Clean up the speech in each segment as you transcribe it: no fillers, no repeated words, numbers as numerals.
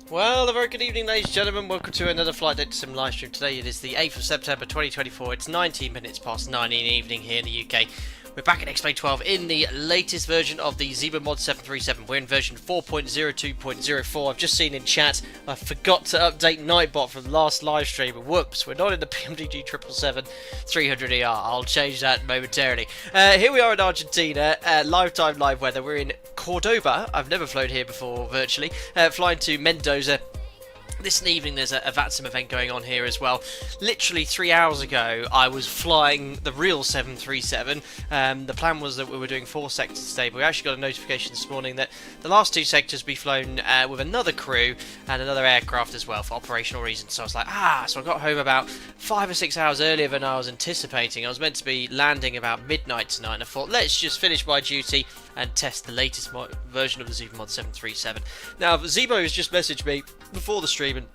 Well, a very good evening, ladies and gentlemen. Welcome to another Flight Data Sim live stream. Today it is the 8th of September 2024. It's 19 minutes past 9 in the evening here in the UK. We're back at X-Plane 12 in the latest version of the ZIBO MOD 737. We're in version 4.02.04. I've just seen in chat I forgot to update Nightbot from the last live stream. Whoops, we're not in the PMDG 777-300ER. I'll change that momentarily. Here we are in Argentina, live weather. We're in Cordoba. I've never flown here before virtually. Flying to Mendoza. This evening there's a VATSIM event going on here as well. Literally 3 hours ago I was flying the real 737. The plan was that we were doing 4 sectors today, but we actually got a notification this morning that the last 2 sectors be flown with another crew and another aircraft as well for operational reasons. So I was like, so I got home about 5 or 6 hours earlier than I was anticipating. I was meant to be landing about midnight tonight, and I thought, let's just finish my duty and test the latest version of the ZIBO MOD 737. Now, ZIBO has just messaged me before the stream and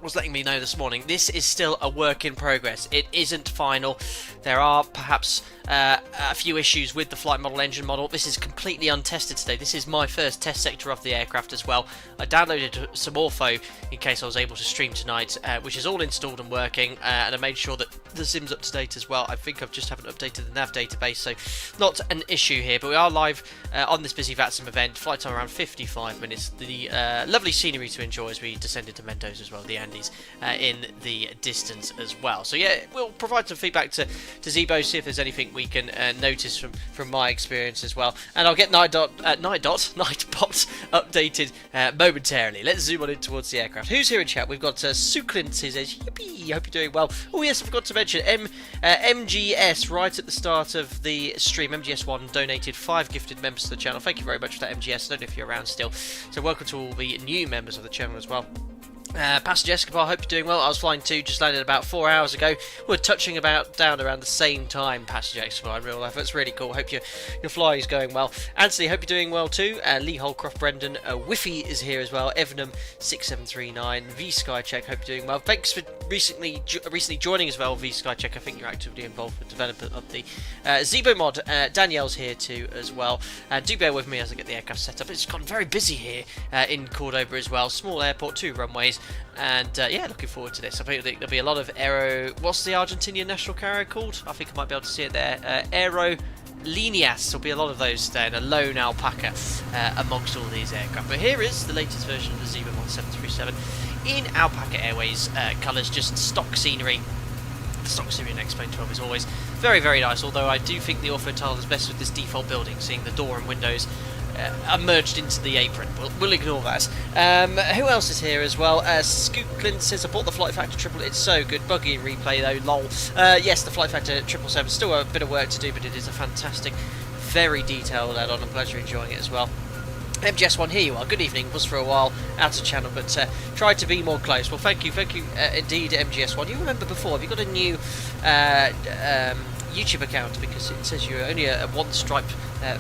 was letting me know this morning this is still a work in progress. It isn't final. There are perhaps a few issues with the flight model, engine model. This is completely untested today. This is my first test sector of the aircraft as well. I downloaded some Ortho in case I was able to stream tonight, which is all installed and working, and I made sure that the sim's up to date as well. I think I've just haven't updated the nav database, so not an issue here, but we are live on this busy VATSIM event. Flight time around 55 minutes. The lovely scenery to enjoy as we descend into Mendoza as well, the Andes in the distance as well. So yeah, we'll provide some feedback to ZIBO, see if there's anything we can notice from my experience as well, and I'll get Nightbot updated momentarily. Let's zoom on in towards the aircraft. Who's here in chat? We've got Suklin says, yippee, hope you're doing well. Oh yes, I forgot to mention MGS right at the start of the stream. MGS1 donated 5 gifted members to the channel. Thank you very much for that, MGS. I don't know if you're around still, so welcome to all the new members of the channel as well. Passenger Escobar, hope you're doing well. I was flying too, just landed about 4 hours ago. We're touching down around the same time, Passenger Escobar, in real life. That's really cool. Hope your fly is going well. Anthony, hope you're doing well too. Lee Holcroft, Brendan, Whiffy is here as well. Evanum 6739, V Skycheck, hope you're doing well. Thanks for recently joining as well, V Skycheck. I think you're actively involved with the development of the ZIBO mod. Danielle's here too as well. Do bear with me as I get the aircraft set up. It's gone very busy here in Cordoba as well. Small airport, 2 runways. And yeah, looking forward to this. I think there'll be a lot of aero. What's the Argentinian national carrier called? I think I might be able to see it there. Aerolíneas. There'll be a lot of those there, and a lone alpaca amongst all these aircraft. But here is the latest version of the ZIBO MOD 737 in Alpaca Airways colours, just stock scenery. The stock scenery in X-Plane 12 is always very, very nice. Although I do think the Ortho tile is best with this default building, seeing the door and windows merged into the apron. We'll ignore that. Who else is here as well? Scoop Clint says, I bought the Flight Factor Triple. It's so good. Buggy in replay though, lol. Yes, the Flight Factor 777, still a bit of work to do, but it is a fantastic, very detailed add-on. I'm glad you're enjoying it as well. MGS1, here you are. Good evening. Was for a while out of channel, but tried to be more close. Well, thank you indeed, MGS1. You remember before? Have you got a new YouTube account? Because it says you're only a 1 stripe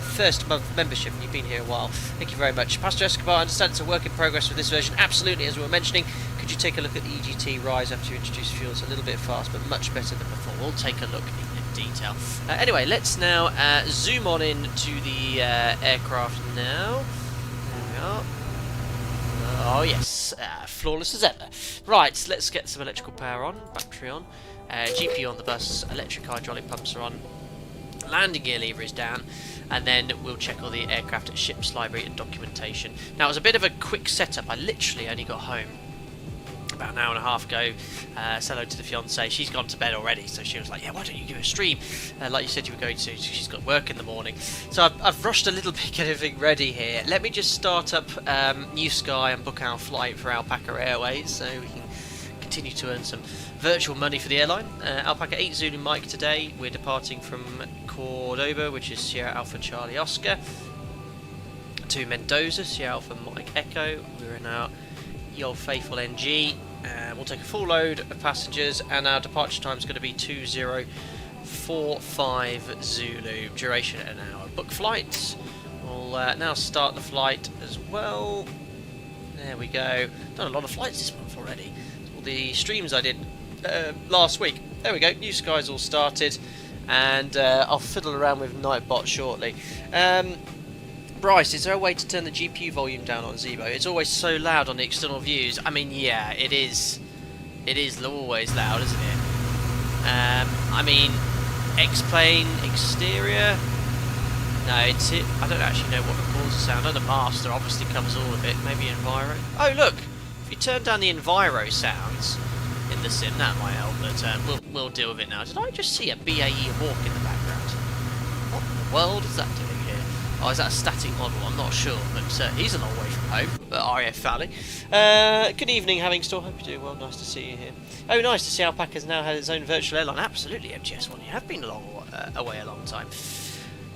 first month membership and you've been here a while. Thank you very much. Pastor Escobar, I understand it's a work in progress with this version. Absolutely, as we were mentioning. Could you take a look at the EGT rise after you introduce fuels? A little bit fast, but much better than before. We'll take a look in detail. Anyway, let's now zoom on in to the aircraft now. There we are. Oh yes, flawless as ever. Right, let's get some electrical power on, battery on, GPU on the bus, electric hydraulic pumps are on, landing gear lever is down, and then we'll check all the aircraft ship's library and documentation. Now, it was a bit of a quick setup. I literally only got home about an hour and a half ago. Said hello to the fiance. She's gone to bed already, so she was like, yeah, why don't you do a stream like you said you were going to. She's got work in the morning, so I've rushed a little bit, getting everything ready here. Let me just start up New Sky and book our flight for Alpaca Airways so we can continue to earn some virtual money for the airline. Alpaca 8 Zulu Mike today. We're departing from Cordoba, which is Sierra Alpha Charlie Oscar, to Mendoza, Sierra Alpha Mike Echo. We're in our old faithful NG. We'll take a full load of passengers, and our departure time is going to be 2045 Zulu. Duration an hour. Book flights. We'll now start the flight as well. There we go. Done a lot of flights this month already. All the streams I did last week. There we go. New Skies all started, and I'll fiddle around with Nightbot shortly. Bryce, is there a way to turn the GPU volume down on ZIBO? It's always so loud on the external views. I mean, yeah, it is. It is always loud, isn't it? I mean, X-plane exterior. No, it's it. I don't actually know what records the sound. Oh, the master obviously covers all of it. Maybe Enviro. Oh, look! If you turn down the Enviro sounds in the sim, that might help. But we'll deal with it now. Did I just see a BAE Hawk in the background? What in the world is that doing here? Oh, is that a static model? I'm not sure, but he's a long way from home. RAF Valley. Good evening, Having Store. Hope you're doing well. Nice to see you here. Oh, nice to see Alpaca's now had its own virtual airline. Absolutely, MGS1. You have been away a long time.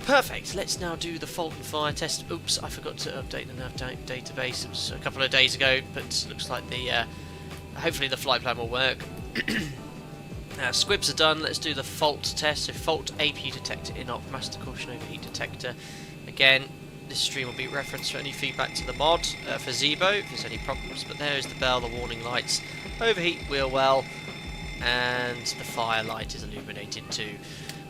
Perfect. Let's now do the fault and fire test. Oops, I forgot to update the nav database. It was a couple of days ago, but looks like the hopefully the flight plan will work. Squibs are done. Let's do the fault test. So fault APU detector in op, master caution overheat detector. Again, this stream will be referenced for any feedback to the mod for ZIBO if there's any problems. But there is the bell, the warning lights, overheat wheel well, and the fire light is illuminated too.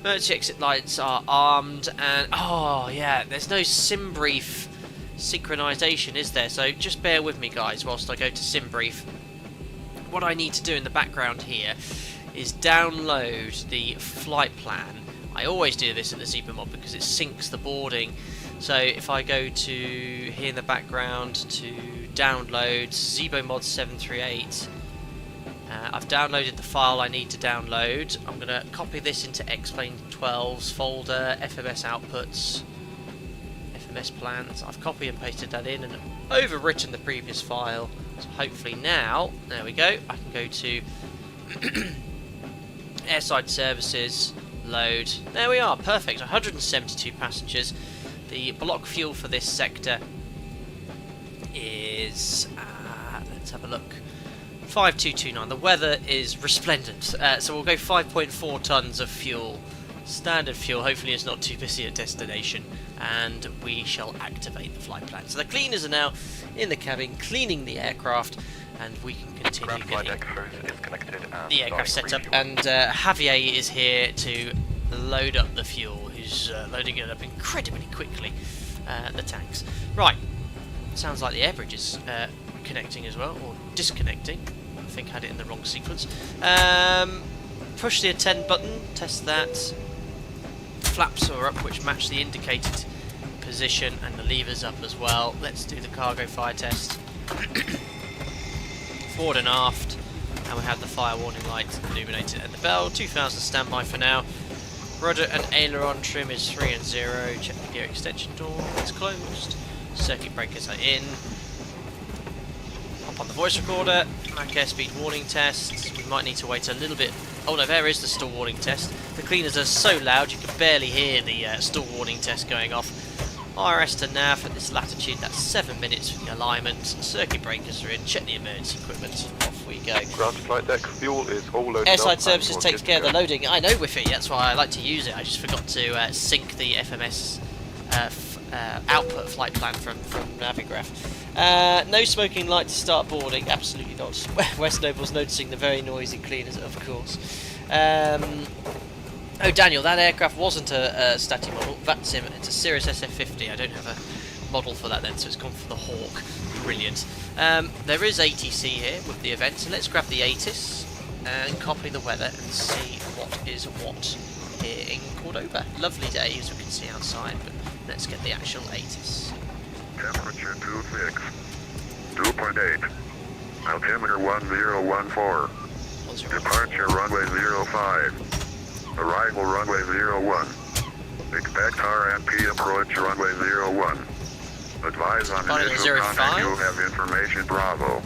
Emergency exit lights are armed, and oh yeah, there's no sim brief synchronization, is there? So just bear with me, guys, whilst I go to sim brief. What I need to do in the background here is download the flight plan. I always do this in the ZIBO mod because it syncs the boarding. So if I go to here in the background to download ZIBO mod 738. I've downloaded the file I need to download. I'm going to copy this into X-Plane 12's folder, FMS outputs, FMS plans. I've copied and pasted that in and overwritten the previous file. So hopefully now, there we go, I can go to airside services, load. There we are, perfect. 172 passengers. The block fuel for this sector is, let's have a look. 5229. The weather is resplendent, so we'll go 5.4 tons of fuel, standard fuel. Hopefully it's not too busy at destination, and we shall activate the flight plan. So the cleaners are now in the cabin cleaning the aircraft, and we can continue getting the aircraft set up. And Javier is here to load up the fuel, who's loading it up incredibly quickly, the tanks. Right, sounds like the air bridge is connecting as well, or disconnecting. I think I had it in the wrong sequence. Push the attend button, test that. Flaps are up, which match the indicated position, and the levers up as well. Let's do the cargo fire test. Forward and aft, and we have the fire warning light illuminated and the bell. 2000 standby for now. Rudder and aileron trim is 3 and 0. Check the gear extension door, it's closed. Circuit breakers are in. On the voice recorder, Mach airspeed warning test. We might need to wait a little bit. Oh no, there is the stall warning test. The cleaners are so loud you can barely hear the stall warning test going off. RS to nav at this latitude, that's 7 minutes for the alignment. Circuit breakers are in, check the emergency equipment, off we go. Ground flight deck, fuel is all loaded. Airside services takes care of the loading. I know Wi-Fi, that's why I like to use it. I just forgot to sync the FMS output flight plan from Navigraph. No smoking light to start boarding, absolutely not. West Noble's noticing the very noisy cleaners, of course. Oh, Daniel, that aircraft wasn't a static model. VATSIM, it's a Cirrus SF50. I don't have a model for that then, so it's gone for the Hawk. Brilliant. There is ATC here with the event, so let's grab the Atis and copy the weather and see what is what here in Cordoba. Lovely day, as we can see outside, but let's get the actual Atis. Temperature 26, 2.8, altimeter 1014, departure runway 05, arrival runway 01, expect RMP approach runway 01, advise on initial contact, you'll have information Bravo,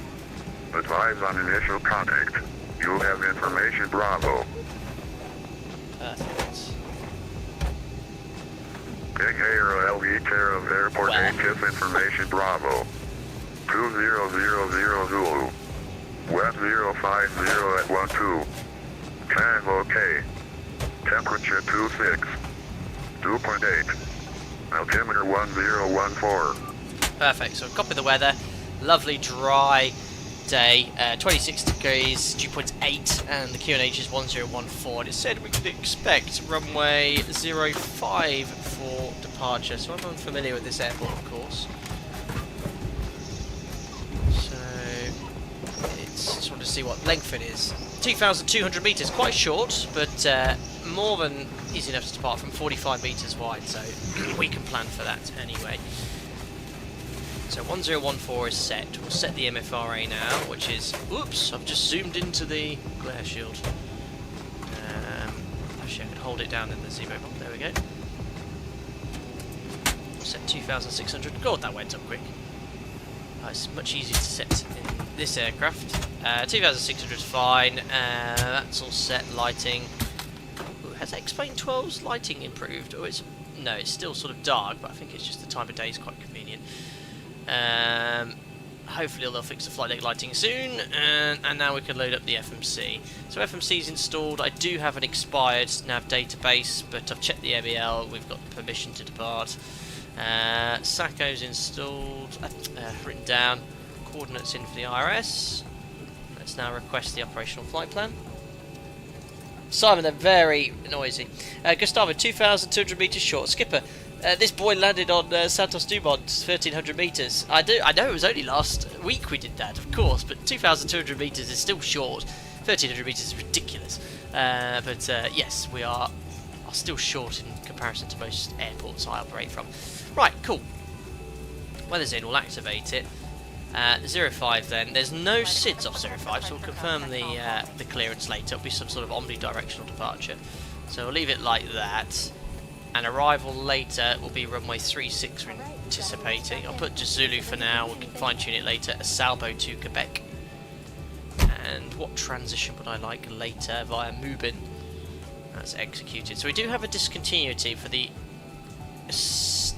advise on initial contact, you'll have information Bravo. Perfect. Big Air LV care of airport ATIS information Bravo. 2000 Zulu. West 050 at 12. Tango OK. Temperature 26. 2.8. Altimeter 1014. Perfect, so copy the weather. Lovely dry day, 26 degrees, dew point 8, and the QNH is 1014. And it said we could expect runway 05 for departure, so I'm unfamiliar with this airport, of course. So, just want to see what length it is. 2,200 metres, quite short, but more than easy enough to depart from, 45 metres wide, so we can plan for that anyway. So 1014 is set. We'll set the MFRA now, which is... Oops, I've just zoomed into the glare shield. Actually, I could hold it down in the ZIBO mod. There we go. We'll set 2,600. God, that went up quick. It's much easier to set in this aircraft. 2,600 is fine. That's all set. Lighting. Ooh, has X-Plane 12's lighting improved? Or it's... No, it's still sort of dark, but I think it's just the time of day is quite convenient. Hopefully they'll fix the flight deck lighting soon, and now we can load up the FMC. So FMC is installed. I do have an expired nav database, but I've checked the MEL, we've got permission to depart. SACO's installed, written down, coordinates in for the IRS. Let's now request the operational flight plan. Simon, they're very noisy. Gustavo, 2,200 metres short. Skipper, this boy landed on Santos Dumont, 1,300 metres. I know it was only last week we did that, of course, but 2,200 metres is still short. 1,300 metres is ridiculous. But yes, we are still short in comparison to most airports I operate from. Right, cool. Weather's in, we'll activate it. 05 then. There's no SIDS off 05, so we'll confirm the clearance later. It'll be some sort of omnidirectional departure. So we'll leave it like that. And arrival later will be runway 36 we're anticipating. I'll put just Zulu for now, we can fine tune it later. A Salvo to Quebec. And what transition would I like later via Mubin? That's executed. So we do have a discontinuity for the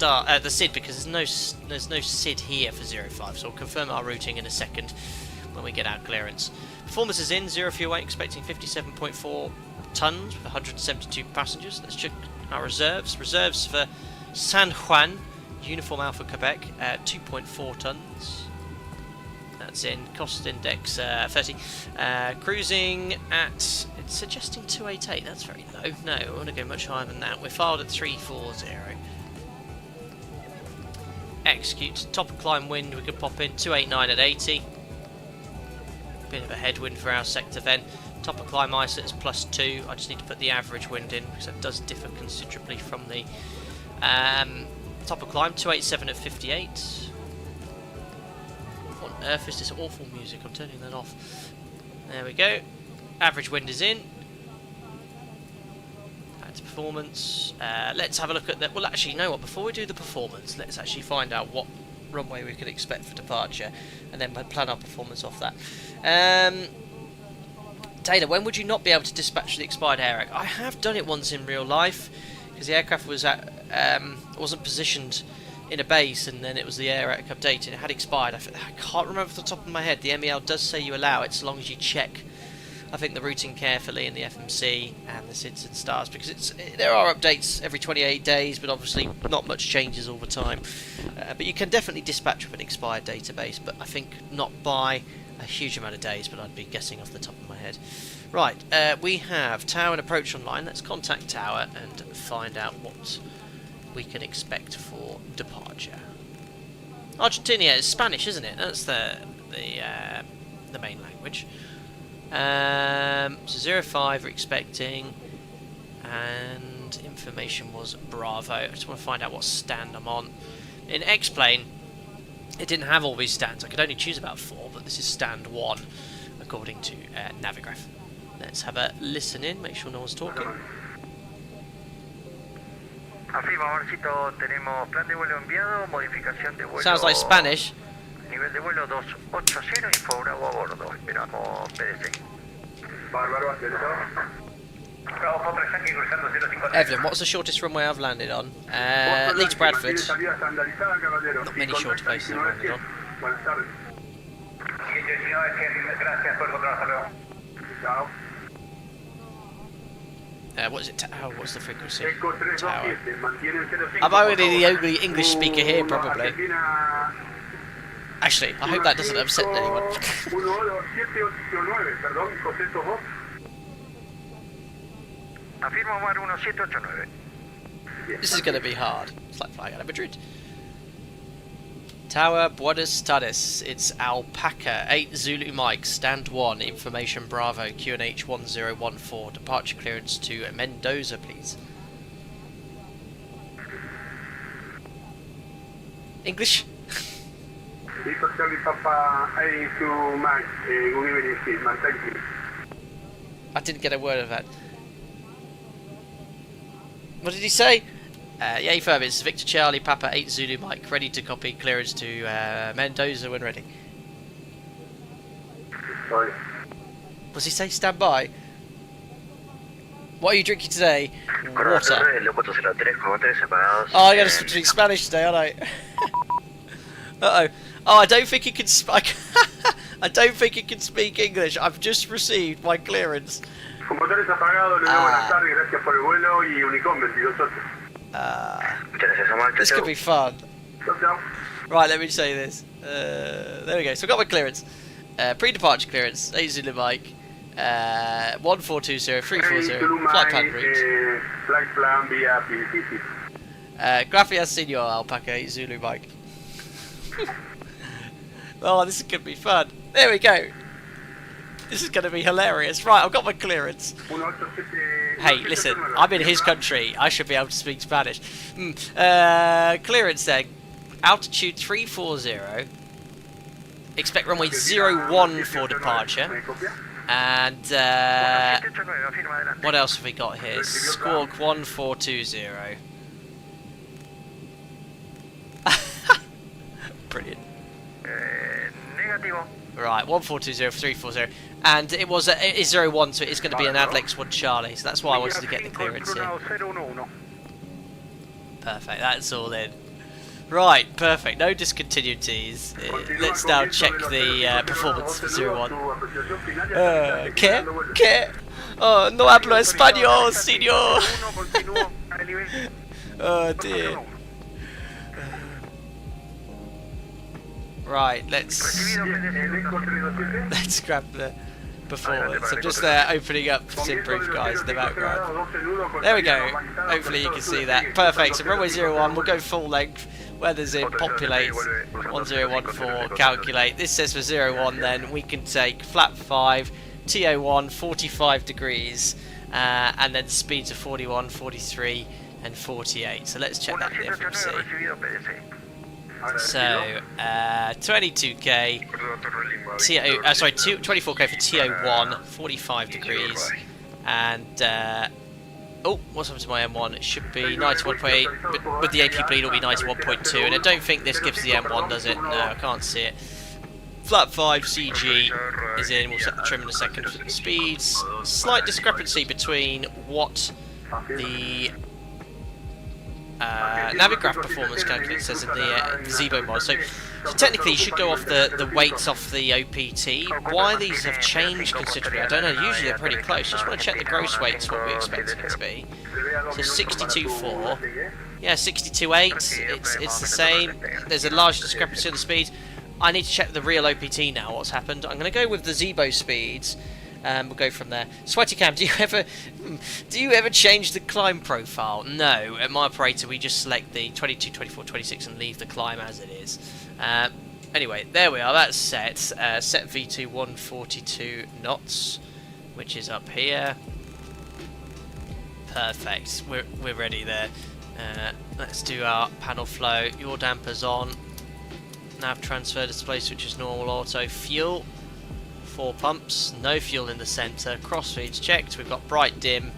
the SID, because there's no SID here for 05, so we'll confirm our routing in a second when we get our clearance. Performance is in, 0 fuel weight, expecting 57.4 tons with 172 passengers. Let's check our reserves. Reserves for San Juan, Uniform Alpha Quebec, 2.4 tons. That's in. Cost index 30. Cruising at, it's suggesting 288. That's very low. No, we want to go much higher than that. We're filed at 340. Execute. Top of climb wind we could pop in 289 at 80. Bit of a headwind for our sector then. Top of climb ice is +2. I just need to put the average wind in because it does differ considerably from the top of climb. 287 at 58. What on earth is this awful music? I'm turning that off. There we go. Average wind is in. That's performance. Let's have a look at that. Well, actually, you know what? Before we do the performance, let's actually find out what runway we could expect for departure, and then plan our performance off that. Taylor, when would you not be able to dispatch the expired air? I have done it once in real life because the aircraft was wasn't positioned in a base, and then it was the AIRAC update and it had expired. I can't remember off the top of my head. The MEL does say you allow it so long as you check, I think, the routing carefully in the FMC and the SIDS and stars, because there are updates every 28 days, but obviously not much changes all the time. But you can definitely dispatch with an expired database, but I think not by a huge amount of days, but I'd be guessing off the top of my head. Right, we have tower and approach online. Let's contact tower and find out what we can expect for departure. Argentina is Spanish, isn't it? That's the main language. So 05 we're expecting, and information was Bravo. I just want to find out what stand I'm on. In X-Plane, it didn't have all these stands. I could only choose about 4, but this is stand 1 according to Navigraph. Let's have a listen in, make sure no one's talking. Sounds like Spanish. Nivel de vuelo 280, info Bravo a bordo. Esperamos PDC. Bárbaro, Bravo 4 aquí cruzando 050. Evelyn, what's the shortest runway I've landed on? Leeds Bradford. Not many shorter places I've landed on. What is it? What's the frequency? Tower. I'm only the only English speaker here, probably. Actually, I hope that doesn't upset anyone. Afirmo mar 1789. This is going to be hard. It's like flying out of Madrid. Tower, Buenos Tardes. It's Alpaca, 8 Zulu Mike, stand 1, information Bravo, QNH 1014, departure clearance to Mendoza, please. English? I didn't get a word of that. What did he say? Yeah, firm. It's Victor Charlie, Papa 8 Zulu Mike, ready to copy, clearance to Mendoza when ready. Sorry. What does he say? Stand by. What are you drinking today? Water. Oh, I gotta speak Spanish today, aren't I? Uh oh. Oh, I don't think he can speak. I don't think he can speak English. I've just received my clearance. This could be fun. Right, let me say this. There we go. So I got my clearance. Pre-departure clearance. 8 Zulu Mike. 1420 340. Flight plan route. Flight plan via PCC. Gracias, Senor Alpaca 8 Zulu Mike. Oh, this is going to be fun. There we go. This is going to be hilarious. Right, I've got my clearance. Hey, listen, I'm in his country. I should be able to speak Spanish. Clearance then. Altitude 340. Expect runway 01 for departure. And what else have we got here? Squawk 1420. Brilliant. Right, 1420 340. And it was it's 01, so it's going to be an Adlex 1 Charlie. So that's why I wanted to get the clearance here. Perfect, that's all in. Right, perfect. No discontinuities. Let's now check the performance for 01. ¿Qué? Oh, no hablo español, señor. Oh dear. Right, let's grab the performance. I'm just there opening up Simproof, guys, in the background. There we go. Hopefully you can see that. Perfect. So runway 01, we'll go full length. Weather's in, populate 1014, calculate. This says for 01, then we can take flat 5, TO1, 45 degrees, and then speeds of 41, 43, and 48. So let's check that in the FMC. So 22k, 24k for TO1, 45 degrees, and oh, what's happened to my M1? It should be 91.8, but with the AP bleed it'll be 91.2, and I don't think this gives the M1, does it? No, I can't see it. Flat 5 CG is in, we'll set the trim in a second. Speeds, slight discrepancy between what the Navigraph performance calculator says in the ZIBO mod. So technically you should go off the weights off the OPT. Why these have changed considerably, I don't know. Usually they're pretty close. Just want to check the gross weights, what we expect it to be. So 62.4. Yeah, 62.8. It's the same. There's a large discrepancy in the speeds. I need to check the real OPT now, what's happened. I'm going to go with the ZIBO speeds. We'll go from there. Sweaty Cam, do you ever change the climb profile? No, at my operator we just select the 22, 24, 26 and leave the climb as it is. Anyway, there we are, that's set. Set V2 142 knots, which is up here. Perfect, we're ready there. Let's do our panel flow. Your dampers on. Nav transfer display switch is normal auto. Fuel. 4 pumps, no fuel in the centre, crossfeeds checked, we've got bright dim,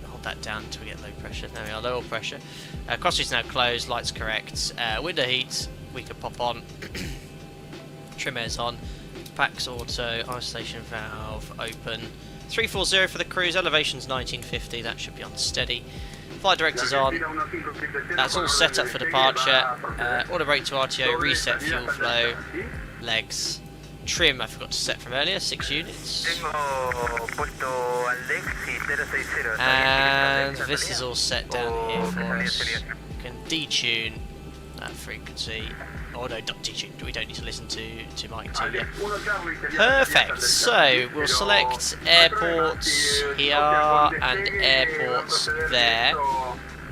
hold that down until we get low pressure, there we are, low pressure, crossfeeds now closed, lights correct, window heat, we can pop on, trim airs on, packs auto, isolation valve open, 340 for the cruise, elevation's 1950, that should be on steady, flight director's on, that's all set up for departure, auto brake to RTO, reset fuel flow, legs, trim I forgot to set from earlier, 6 units. And this is all set down here for us. We can detune that frequency Oh no, not teaching. We don't need to listen to Mike too. Yeah. Perfect. So we'll select airports here and airports there.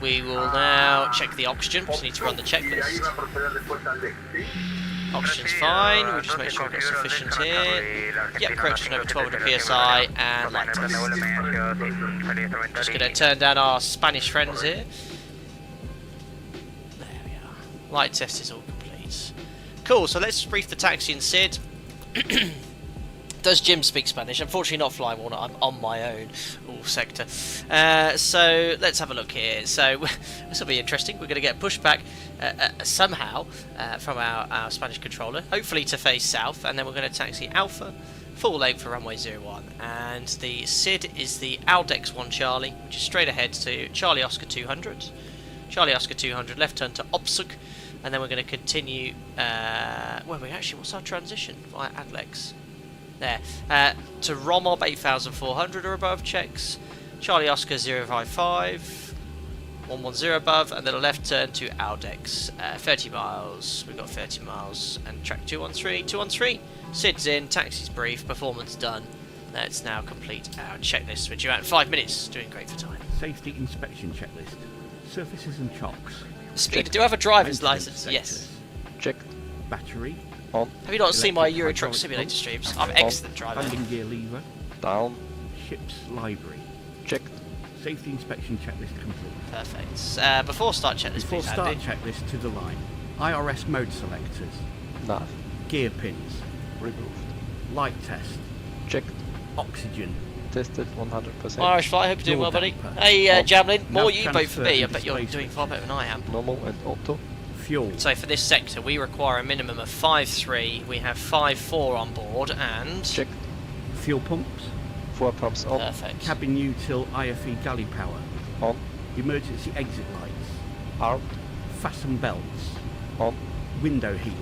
We will now check the oxygen. We just need to run the checklist. Oxygen's fine. We'll just make sure we've got sufficient here. Yep, approaching over 1200 psi and light test. Just going to turn down our Spanish friends here. There we are. Light test is all complete. Cool, so let's brief the taxi and Sid. Does Jim speak Spanish? Unfortunately not flying one, I'm on my own. All sector. So let's have a look here. So this will be interesting. We're going to get pushback somehow from our Spanish controller, hopefully to face south, and then we're going to taxi Alpha, full length for runway 01. And the SID is the Aldex 1 Charlie, which is straight ahead to Charlie Oscar 200. Charlie Oscar 200, left turn to Opsuk, and then we're going to continue. What's our transition via Adlex? There, to Romob 8400 or above checks, Charlie Oscar 055, 110 above, and then a left turn to Aldex, 30 miles, we've got 30 miles, and track 213, SID's in, taxi's brief, performance done. Let's now complete our checklist. We're due out in 5 minutes, doing great for time. Safety inspection checklist, surfaces and chocks. Speed, do I have a driver's license? Sectors. Yes. Checked. Battery. On. Have you not seen my Euro Electric Truck Simulator hydraulic streams? pump. I'm excellent driver. Landing gear lever. Down. Ship's library. Checked. Safety inspection checklist complete. Perfect. Before start checklist, Before please, start Andy. checklist to the line. IRS mode selectors. Nav. Gear pins. Removed. Light test. Checked. Oxygen. Tested 100%. Irish flight, hope you're doing well, Door buddy. damper. Hey, Javelin, more Nav you vote for me. I transfer bet you're and doing far better than I am. Normal and auto. Fuel. So for this sector, we require a minimum of 5.3. We have 5.4 on board, and Checked. Fuel pumps. 4 pumps on. perfect. Cabin util IFE galley power. On. Emergency exit lights. Armed. Fasten belts. On. Window heat.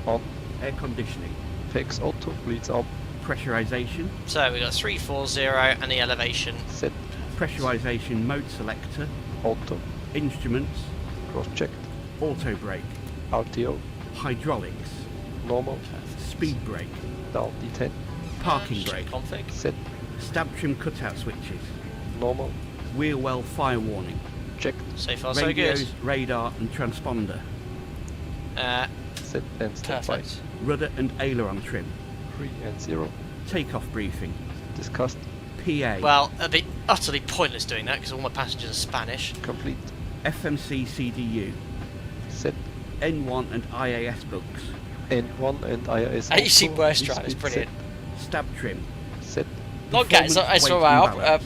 On. Air conditioning. Fix auto. Bleeds on. Pressurization. So we got 340 and the elevation. Set. Pressurization mode selector. Auto. Instruments. Cross checked. Auto brake. RTO. Hydraulics. Normal. Speed brake. Down D10. Parking Check brake. config. Set. Stab trim cutout switches. Normal. Wheel well fire warning. Checked. So far, so Radios, good. radar and transponder. Set and stand by. Perfect. Rudder and aileron trim. 3 and 0. Takeoff briefing. Discussed. PA. Well, it'd be utterly pointless doing that because all my passengers are Spanish. Complete. FMC CDU. Set. N1 and IAS books. N1 and IIS. You've seen auto. worse This drivers, speed brilliant. Stab trim. Set. Okay, it's Performance from weight our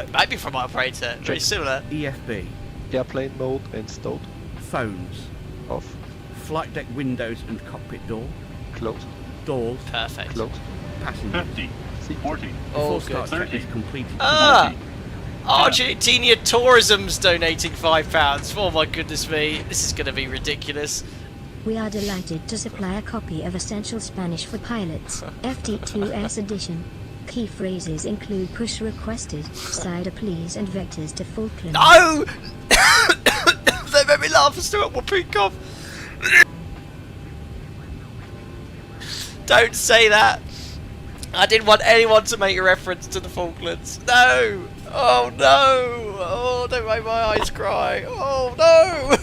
and maybe from our operator. Very Check. similar. EFB. Airplane mode and stowed. Phones. Off. Flight deck windows and cockpit door. Closed. Doors. Perfect. Closed. Passengers. 50, Seat. 40, Oh, Before good. start 30. checklist completed. Ah! Argentina Tourism's donating £5. Oh my goodness me, this is going to be ridiculous. We are delighted to supply a copy of Essential Spanish for Pilots, FT2S edition. Key phrases include push requested, cider please and vectors to Falkland. No! They made me laugh and still at whooping cough. Don't say that. I didn't want anyone to make a reference to the Falklands. No! Oh no! Oh, don't make my eyes cry. Oh no!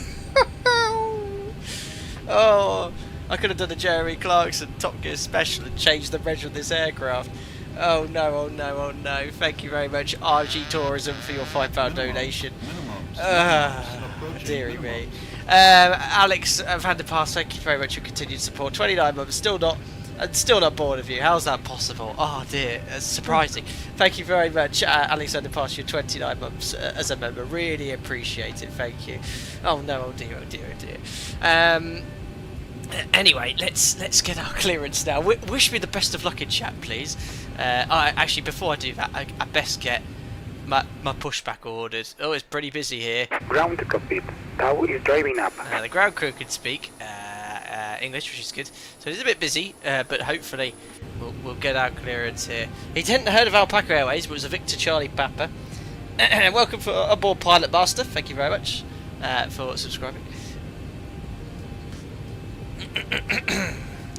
Oh, I could have done the Jeremy Clarkson Top Gear special and changed the reg of this aircraft. Oh no, oh no, oh no. Thank you very much, RG Tourism, for your £5 donation. Dearie me. Alex Van der Paas, thank you very much for your continued support. 29 months, still not bored of you. How's that possible? Oh dear, it's surprising. Thank you very much, Alex Van der Paas, your 29 months as a member. Really appreciate it. Thank you. Oh no, oh dear, oh dear, oh dear. Anyway, let's get our clearance now. Wish me the best of luck in chat, please. Actually, before I do that, I best get my pushback ordered. Oh, it's pretty busy here. Ground cockpit. Tau is driving up. The ground crew can speak English, which is good. So it's a bit busy, but hopefully we'll get our clearance here. He hadn't heard of Alpaca Airways, but it was a Victor Charlie Papa. Welcome aboard, Pilot Master. Thank you very much for subscribing.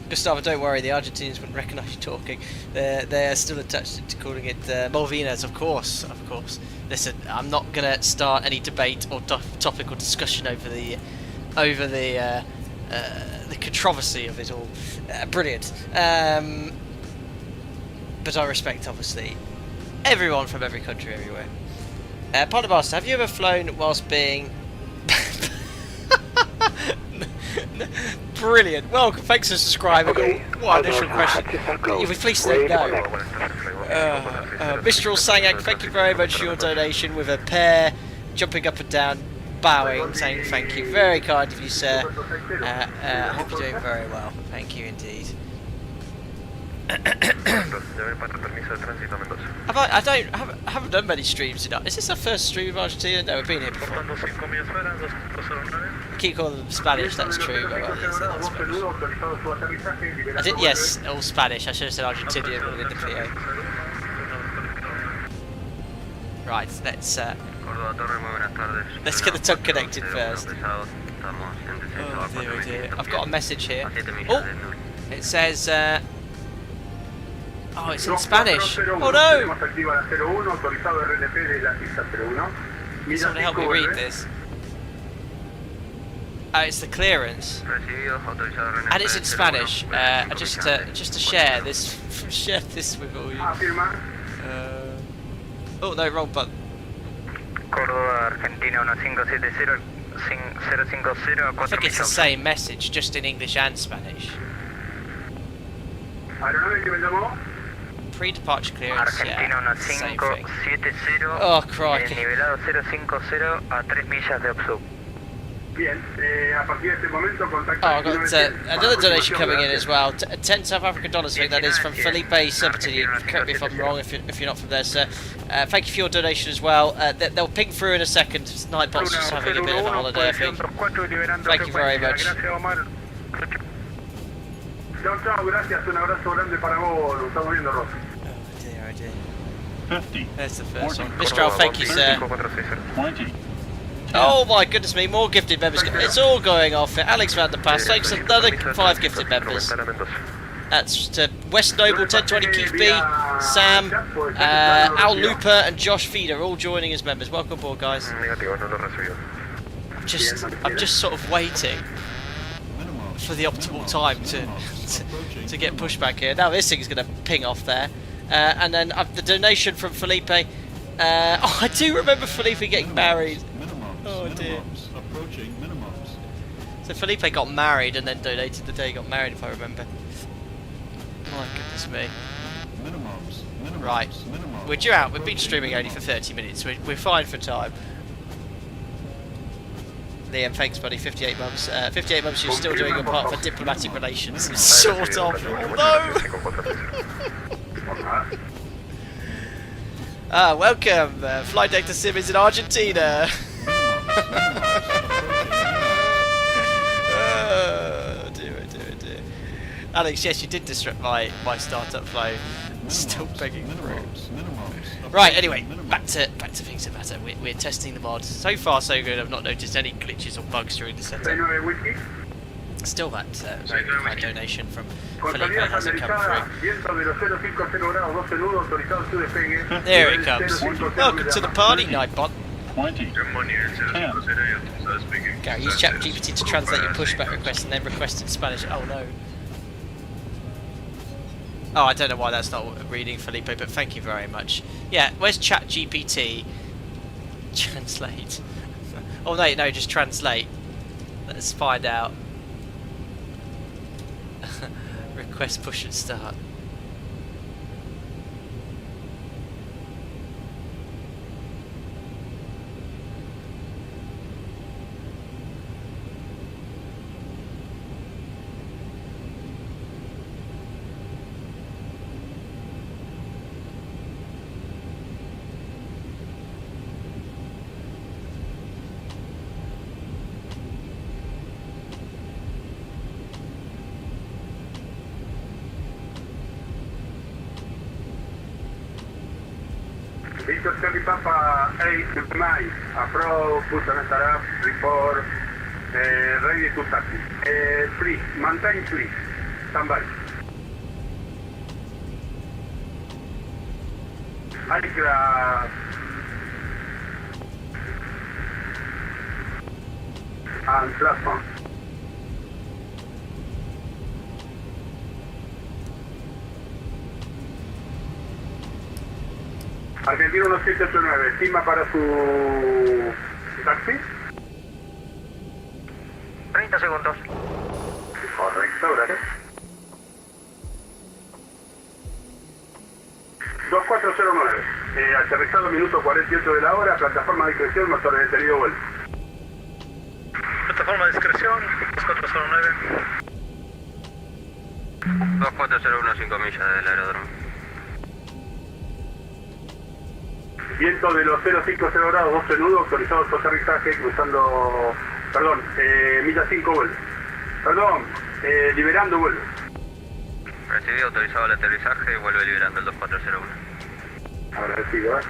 Gustavo, don't worry, the Argentinians wouldn't recognise you talking. They're still attached to calling it Malvinas, of course. Listen, I'm not going to start any debate or topic or discussion over the controversy of it all. Brilliant. But I respect, obviously, everyone from every country, everywhere. Master, have you ever flown whilst being... Brilliant. Well, thanks for subscribing. Okay. What initial question? If we please say no. Mistral Sangak, thank you very much for your donation with a pair jumping up and down, bowing, saying thank you. Very kind of you, sir. I hope you're doing very well. Thank you indeed. I haven't done many streams in. Is this the first stream of Argentina? No, we've been here before. I keep calling them Spanish, that's true. But yes, they're not Spanish. I did, yes, all Spanish. I should have said Argentinian within the PA. Right, let's get the tongue connected first. Oh dear, oh dear. I've got a message here. Oh, it says. Oh, it's in Spanish. Oh no! Someone help me read this. Oh, it's the clearance, and it's in Spanish. Just to share this with all you. Oh no, wrong button. Cordoba, Argentina 1570 I think it's the same message, just in English and Spanish. Pre-departure clearance, Argentina yeah, same thing. 1570. Oh, crikey. Nivelado 050 a 3 millas de obsub. Oh, I've got another donation coming in as well. 10 South African dollars, I think that is, from Felipe Subtini. Correct me if I'm wrong, if you're not from there, sir. Thank you for your donation as well. They'll ping through in a second. Nightbot's just having a bit of a holiday, I think. Thank you very much. Chao, gracias, un abrazo grande para vos, lo estamos viendo, Ross. Oh dear. 50. There's the first one. Mistral, thank you, sir. 20. Oh my goodness me, more gifted members. It's all going off here. Alex van der Pass, thanks, another 5 gifted members. That's to West Noble, 1020, Keith B, Sam, Al Looper, and Josh Feeder, all joining as members. Welcome aboard, guys. I'm just sort of waiting for the optimal time to get pushback here. Now this thing's going to ping off there. And then the donation from Felipe. Oh, I do remember Felipe getting married. Oh dear. Approaching minimums. So Felipe got married and then donated the day he got married, if I remember. My goodness me. Minimums. Right. We're due out. We've been streaming only for 30 minutes. We're fine for time. Liam, thanks buddy, 58 months. 58 months you're still doing your part for diplomatic relations. Sort of. Oh no! Welcome! Flight deck to Simmons in Argentina! Oh dear. Alex, yes, you did disrupt my startup flow. Still begging through. Right, anyway, back to things that matter. We're testing the mod. So far, so good. I've not noticed any glitches or bugs during the setup. Still that very kind donation from Felipe hasn't come through. There it comes. Welcome to the party, Nightbot. 20. 10. Gary, use ChatGPT to translate your pushback request and then request in Spanish. Oh no. Oh, I don't know why that's not reading, Felipe, but thank you very much. Yeah, where's ChatGPT? Translate. Oh no, just translate. Let's find out. Request push and start. Victor Charlie Papa 8 Mike, approach, push and start up, report, ready to taxi. Free, maintain free. Stand by. Aircraft and platform. Argentina 1789, estima para su taxi. 30 segundos. Correcto, gracias. 2409, aterrizado minuto 48 de la hora, plataforma de discreción, motores detenido vuelo. Plataforma de discreción, 2409. 2401, 5 millas del aeródromo. Viento de los 050 grados, 12 nudos, autorizado su aterrizaje, cruzando, perdón, milla 5 vuelo. Perdón, liberando vuelo. Recibido, autorizado el aterrizaje, vuelve liberando el 2401. Agradecido,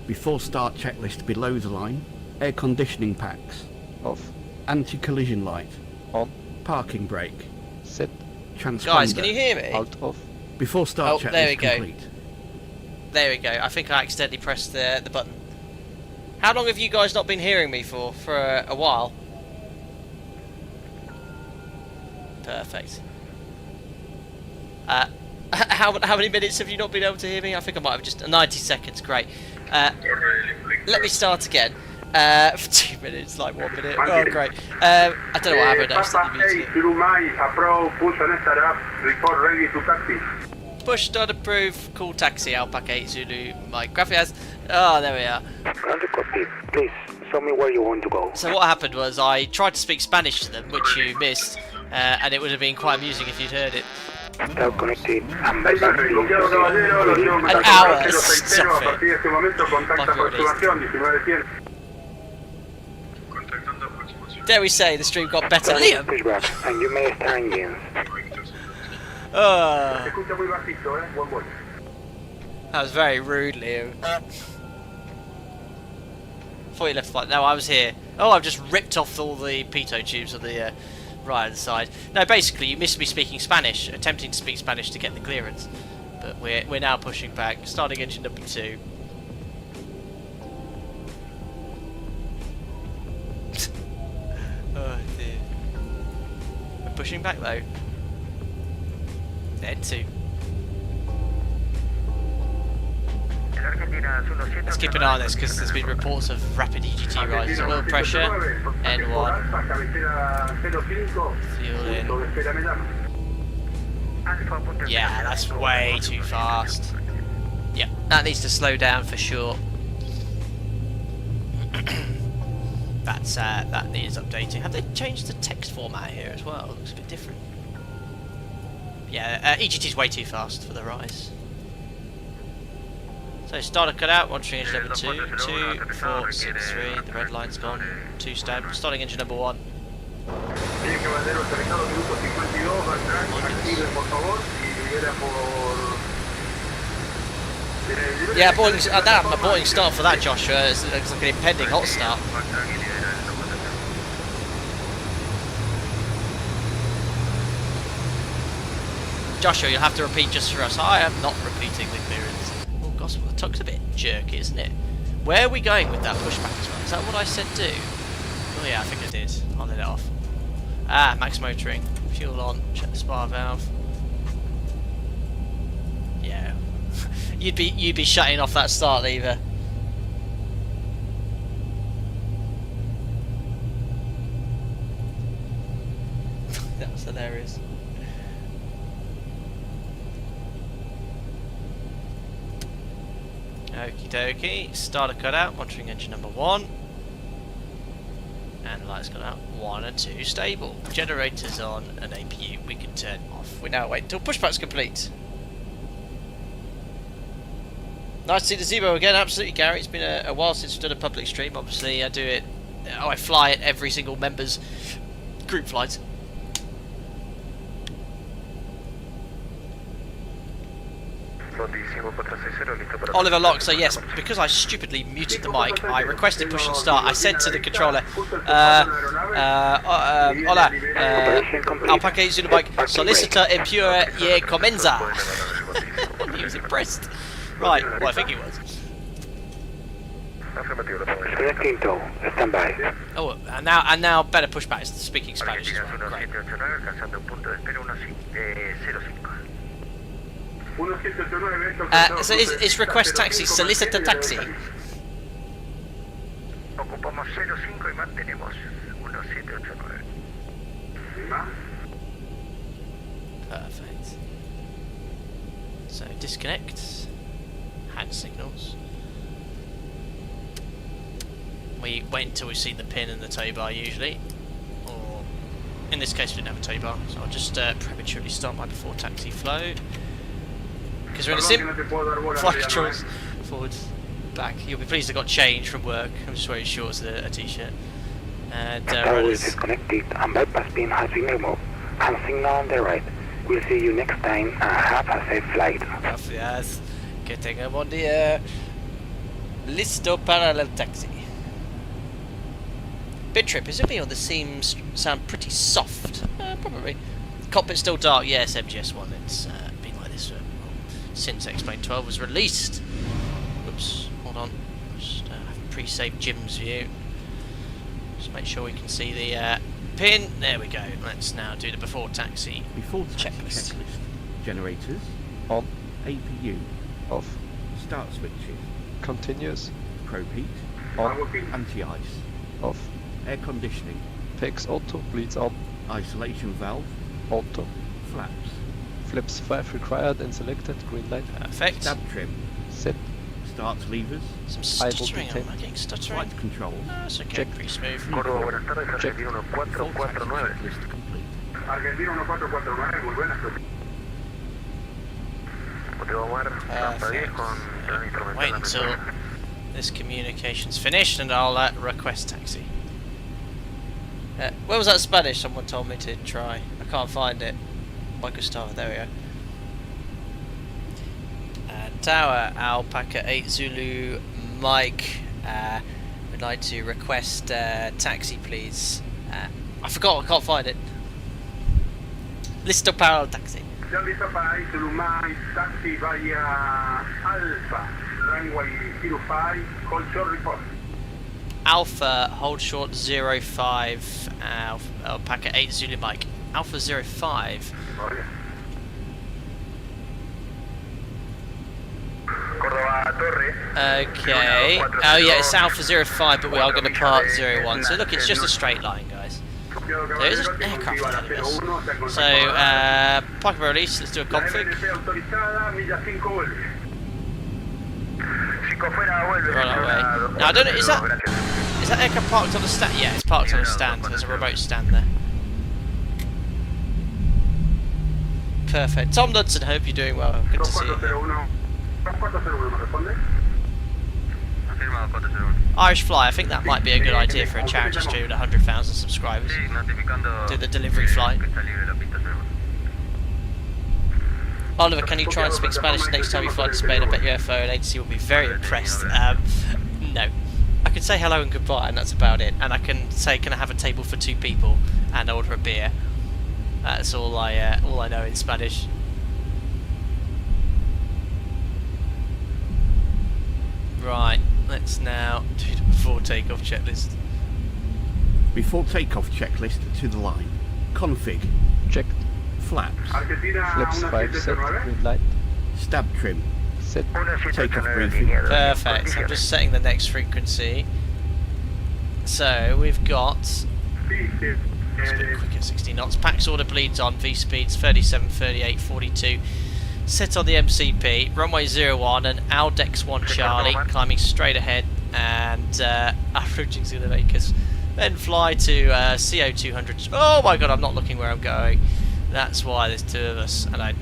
Before start checklist below the line. Air conditioning packs. Off. Anti-collision light. On. Parking brake. Set. Transponder. Guys, can you hear me? Out of. Before start checklist there we go. complete. There we go. I think I accidentally pressed the button. How long have you guys not been hearing me for? For a while. Perfect. How many minutes have you not been able to hear me? I think I might have just 90 seconds. Great. Let me start again. For 2 minutes, like 1 minute. Oh, great. I don't know what happened. I accidentally muted it. Report ready to taxi. Push start approve. Call taxi. Alpaca 8 Zulu. Mike. Gracias. Oh, there we are. Please, show me where you want to go. So what happened was I tried to speak Spanish to them, which you missed, and it would have been quite amusing if you'd heard it. Now connected. An hour. Stop it. Dare we say the stream got better, Liam? Pushback, and you may start engines. That was very rude, Liam. Thought you left like no, I was here. Oh, I've just ripped off all the pitot tubes of the right hand side. No, basically you missed me speaking Spanish, attempting to speak Spanish to get the clearance. But we're now pushing back, starting engine number 2. Oh dear. We're pushing back though. Dead 2. Let's keep an eye on this because there's been reports of rapid EGT rises. Oil pressure, N1. Fuel in. Yeah, that's way too fast. Yeah, that needs to slow down for sure. That needs updating. Have they changed the text format here as well? It looks a bit different. Yeah, EGT's way too fast for the rise. So starter cut out, monitoring engine number 2, 2, 4, 6, 3, the red line's gone, 2 stab, starting engine number 1. Yeah, Boeing's, my Boeing start for that, Joshua, it looks like an impending hot start. Joshua, you'll have to repeat just for us. I am not repeating the clearance. Oh gosh, the tuck's a bit jerky, isn't it? Where are we going with that pushback as well? Is that what I said do? Oh yeah, I think I did. I'll let it off. Ah, max motoring. Fuel on. Check the spar valve. Yeah. you'd be shutting off that start lever. That was hilarious. Okie dokie, starter cut out, monitoring engine number 1. And lights gone out, 1 and 2 stable. Generators on, and APU we can turn off. We now wait until pushback's complete. Nice to see the ZIBO again, absolutely Gary. It's been a while since we've done a public stream. Obviously I do it, I fly at every single member's group flights. Oliver Locke, so yes, because I stupidly muted the mic, I requested push and start. I said to the controller, hola, Alpaca Zulu Bike, solicitor impure ye comenza. He was impressed. Right, well I think he was. Connecting tow, stand by. Oh, and now better pushback is speaking Spanish as well. Great. So is request taxi, solicitor taxi. Ocupamos 05 y mantenemos 1789. Perfect. So disconnect. Hand signals. We wait until we've seen the pin and the tow bar usually. Or in this case we didn't have a tow bar, so I'll just prematurely start my before taxi flow. Because we're in a sim. Flight controls. Forward, back. You'll be pleased I got changed from work. I'm just wearing shorts and a t-shirt. And Tower is disconnected and bypass pin has been removed. Hand signal on the right. We'll see you next time and have a safe flight. Gracias. Que tenga buen día. Listo para el taxi. Bit trip, is it me or the seams sound pretty soft? Probably. Cockpit's still dark, yes, MGS1. It's been like this since X-Plane 12 was released. Whoops, hold on. Just have a pre-saved Jim's view. Just make sure we can see the pin. There we go. Let's now do the before taxi checklist. Generators On. APU Off. start switches Continuous. probe heat On. anti-ice Off. air conditioning Fix auto. Bleeds on. isolation valve Auto. flaps Flips 5 required and selected. Green light. Perfect. stab trim Set. start levers Some I will stuttering. be Am I getting stuttering? flight controls That's okay. Check. Pretty smooth. Cordoba, buenas tardes, Check. Argentina full taxi 1449. checklist complete. Argentina 1449, muy buenas. Motivo Omar, rampa 10 con tren instrumental. Wait until this communication's finished and I'll request taxi. Where was that Spanish someone told me to try? I can't find it. Microstar, there we go. Tower, Alpaca 8 Zulu, Mike. Would like to request taxi, please. I forgot, I can't find it. Listo para el taxi. Ya listo para ir Zulu Mike, taxi via Alpha, runway 05, hold short report. Alpha, hold short 05, Alpaca 8 Zulu Mike. Alpha 05. Cordoba Torre. Okay. Oh yeah, it's Alpha 05, but we are going to part 01. So look, it's just a straight line, guys. There is an aircraft ahead of us. So, parking release, let's do a config. Right away. Now, I don't know, is that aircraft parked on a stand? Yeah, it's parked on a stand. There's a remote stand there. Perfect. Tom Dudson, hope you're doing well. Good to see you. Irish Fly, I think that might be a good idea for a charity stream with 100,000 subscribers. Do the delivery flight. Oliver, can you try and speak Spanish next time you fly to Spain? I bet your FO and agency will be very impressed. No. I can say hello and goodbye and that's about it. And I can say, can I have a table for 2 people and order a beer. That's all I know in Spanish. Right, let's now do the before takeoff checklist. Before takeoff checklist to the line. Config. Checked. Flaps. Flips 5 set. Green light. Stab trim. Set. Takeoff briefing. Perfect, so I'm just setting the next frequency. So we've got, it's a bit quicker, 60 knots. Pax order bleeds on, V speeds 37, 38, 42. Set on the MCP, runway 01 and Aldex 1 Charlie, climbing straight ahead and approaching going to make us. Then fly to CO 200. Oh my god, I'm not looking where I'm going. That's why there's 2 of us. And I.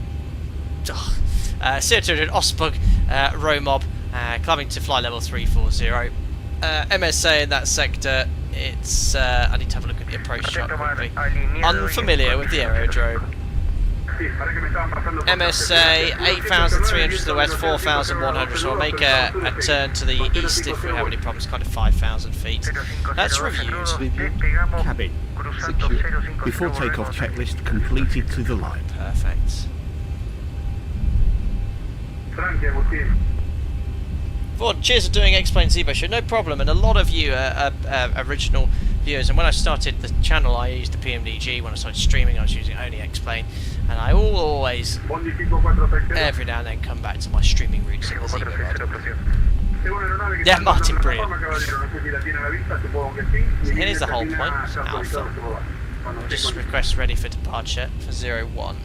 CO 200 Osbug, Romob, climbing to fly level 340. MSA in that sector. It's. I need to have a look at the approach chart quickly. Unfamiliar with the aerodrome. MSA 8,300 to the west, 4,100, so I'll make a turn to the east if we have any problems, kind of 5,000 feet. That's reviewed. Cabin. Secure. Before takeoff checklist completed to the line. Perfect. Vaughn, cheers for doing Explain ZIBO Show, no problem, and a lot of you are original viewers, and when I started the channel I used the PMDG, when I started streaming I was using only Explain, and I will always, every now and then, come back to my streaming roots in the ZIBO mod. Yeah, Martin, brilliant. So here's the whole point, Alpha. Just request ready for departure for 01.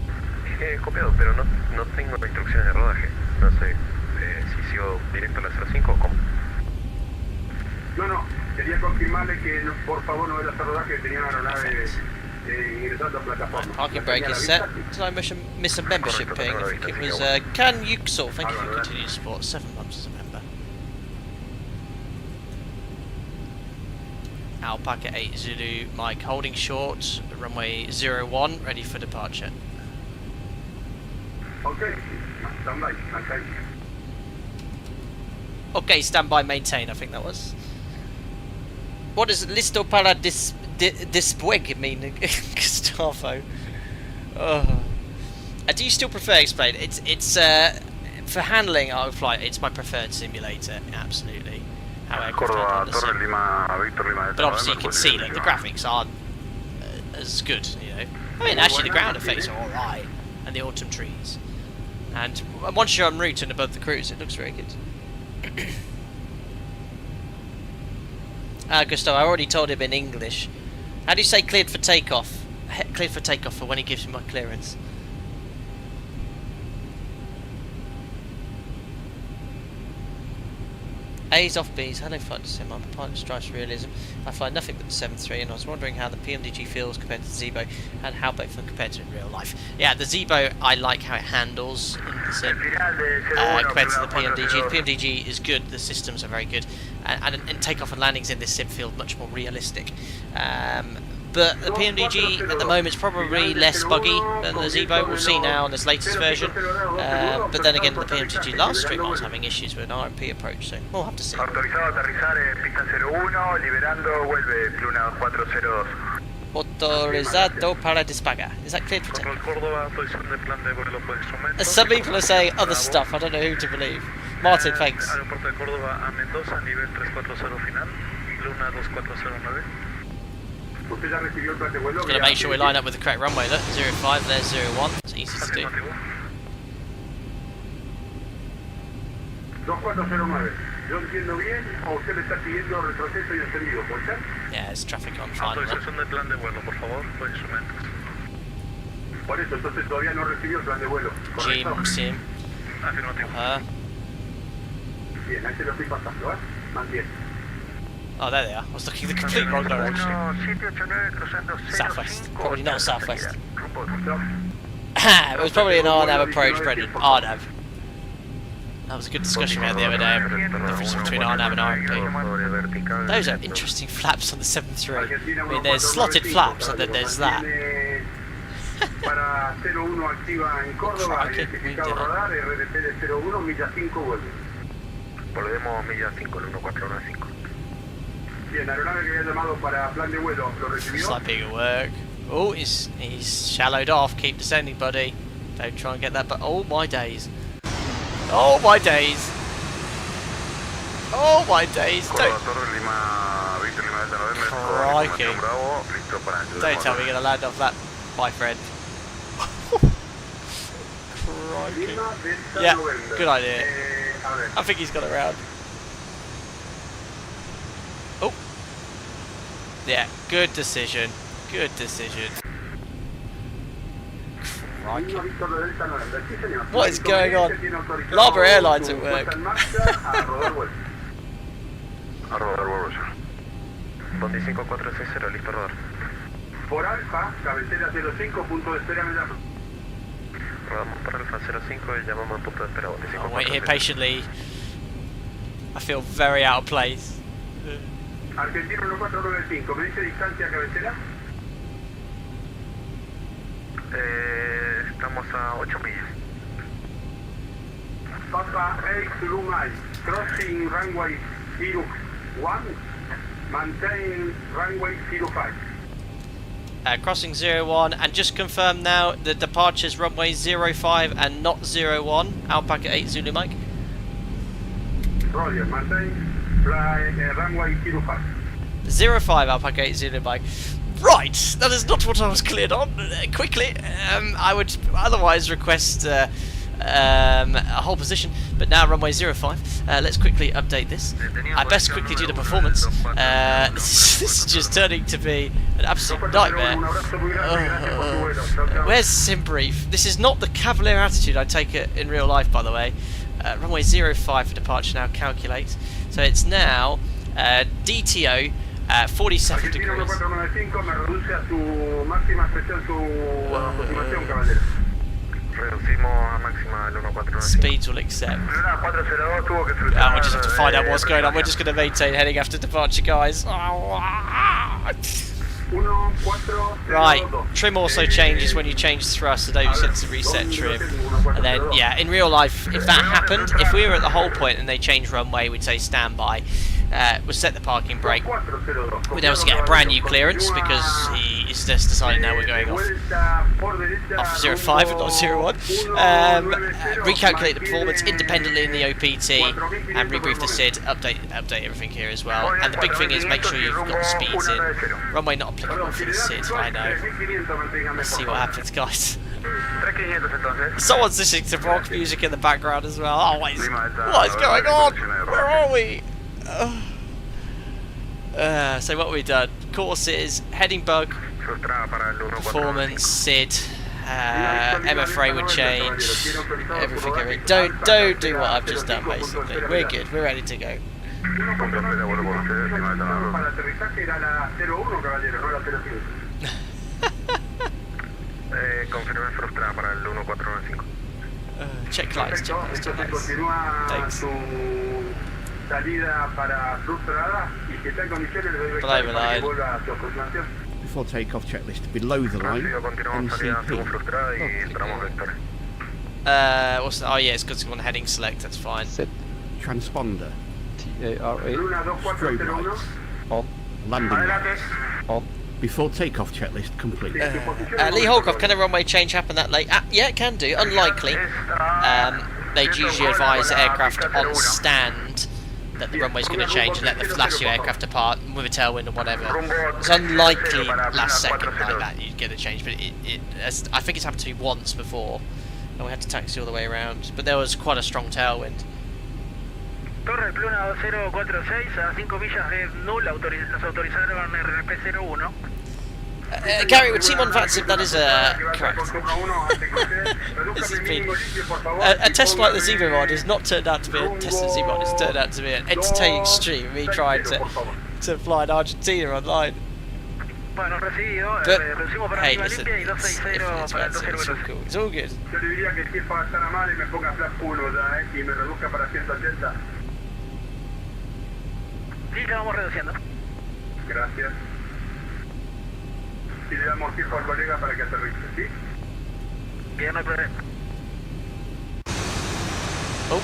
Copiado, pero no tengo instrucciones de rodaje. No sé si sigo directo a la 05 o cómo. No, quería confirmarle que por favor no vaya a hacer rodaje, que tenía una aeronave ingresando a plataforma. Parking brake is set. Did I miss a membership ping? I think it was Can Yuxel, thank you for your continued support, 7 months as a member. Alpaca 8 Zulu, Mike holding short, runway 01, ready for departure. Okay, stand by, maintain. Okay, stand by, maintain, I think that was. What does listo para despueg mean, Gustavo? Oh. Do you still prefer Explain? It's for handling our flight, it's my preferred simulator, absolutely. Cordoba, Torre Lima, Victor Lima. But obviously you can see like the graphics aren't as good, you know. I mean, actually the ground effects are alright, and the autumn trees. And once you're en route and above the cruise, it looks very good. Gustav, I already told him in English. How do you say cleared for takeoff? Cleared for takeoff for when he gives me my clearance. A's off B's. Hello, flight sim. I'm a pilot strives for realism. I fly nothing but the 7.3, and I was wondering how the PMDG feels compared to the ZIBO, and how both of them compared to in real life. Yeah, the ZIBO, I like how it handles in the sim compared to the PMDG. The PMDG is good. The systems are very good, and takeoff and landings in this sim feel much more realistic. But the PMDG at the moment is probably less buggy than the ZIBO. We'll see now on this latest version. But then again, the PMDG last stream I was having issues with an RMP approach, so we'll have to see. Autorizado aterrizar en pista 01, liberando, vuelve Luna 402. Autorizado para despegar. Is that cleared for takeoff? Some people are saying other stuff, I don't know who to believe. Martin, thanks. Aeropuerto de Córdoba a Mendoza, nivel 340 final, Luna 2409. Usted ya recibió el plan de vuelo. Just going to make sure we line up with the correct runway. Look, 05, there's 01. It's easy to do. 2409. ¿Yo entiendo bien o usted le está pidiendo retroceso y encendido? ¿Puede ser? Yeah, it's traffic on final. Autorización de plan de vuelo, por favor, los instrumentos. Por eso, entonces todavía no recibió el plan de vuelo. Jim, Sim. Afirmativo. Bien, ahí se lo estoy pasando, ¿eh? Mantiene. Oh, there they are. I was looking the complete wrong direction. Southwest. Probably not southwest. It was probably an RNAV approach, Brendan. RNAV. That was a good discussion we had the other day. The difference between RNAV and RMP. Those are interesting flaps on the 7.3. I mean, there's slotted flaps, and then there's that. Para 01 activa en Córdoba, identificado radar, RDP de 01, milla 5 vuelve. Volvemos milla 5, el 1415. Bien, la aeronave que había llamado para plan de vuelo, ¿lo recibió? Slight at work. Oh, he's shallowed off. Keep descending, buddy. Don't try and get that, but oh my days. Oh my days. Oh my days. Don't. Crikey. Don't tell me you're going to land off that, my friend. Crikey. Yeah, good idea. I think he's got it around. Oh. Yeah, good decision. Good decision. Crikey. What is going on? Lava Airlines at work. A rodar, vuelvo yo. Bondi 5460, listo a rodar. Por Alfa, cabecera 05, punto de espera en la... Rodamos para Alfa 05 y llamamos al punto de espera Bondi 5460. I'll wait here patiently. I feel very out of place. Argentino 1495, ¿me dice distancia cabecera? estamos a 8 millas. Papa 8 Zulu Mike, crossing runway 01, maintain runway 05. Crossing 01, and just confirm now the departure's runway 05 and not 01. Alpaca 8 Zulu Mike. Roger, maintain fly, runway 05. 05 Alpaca 8 Zulu Mike. Right, that is not what I was cleared on. Quickly, I would otherwise request a whole position, but now runway 05. Let's quickly update this. I best quickly do the performance. This is just turning to be an absolute nightmare. Where's sim brief? This is not the cavalier attitude I take it in real life, by the way. Runway 05 for departure now. Calculate. So it's now DTO 47 degrees. Speeds will accept. We'll just have to find out what's going on. We're just going to maintain heading after departure, guys. Right, trim also changes when you change thrust, so don't set to reset trim. And then, yeah, in real life, if that happened, if we were at the whole point and they changed runway, we'd say standby. We'll set the parking brake. We'd also get a brand new clearance because he's just decided now we're going off 05 and not 01. Recalculate the performance independently in the OPT and rebrief the SID, update everything here as well. And the big thing is make sure you've got the speeds in. Runway not applicable for the SID, I know. Let's see what happens, guys. Someone's listening to rock music in the background as well. Oh, what is going on? Where are we? So what have we done? Courses, heading bug, performance, SID, MFRA would change, everything. Don't do what I've just done, basically. We're good, we're ready to go. Check lights. Thanks. Below line. Before takeoff checklist, below the line, NCP. What's that? Oh yeah, it's because it's on heading select, that's fine. Set. Transponder. TARA. Strobe lights. On. Landing lights. On. Before takeoff checklist complete. Lee Holcroft, can a runway change happen that late? Yeah, it can do. Unlikely. They'd usually advise aircraft on stand that the runway's going to change and let the last few aircraft depart with a tailwind or whatever. It's unlikely last second like that you'd get a change, but I think it's happened to me once before and we had to taxi all the way around, but there was quite a strong tailwind. Torre Pluna 046 a 5 millas de null, las autorizaron RP01. Gary, would seem on VATSIM that is correct. This has been a test flight of the ZIBO mod has not turned out to be a test of the ZIBO mod, it's turned out to be an entertaining stream, me trying to fly in Argentina online. But hey, listen, it's VATSIM, it's all cool, it's all good. Gracias. Y le damos tiempo al colega para que aterrice, ¿sí? Bien, no hay problema. Oh.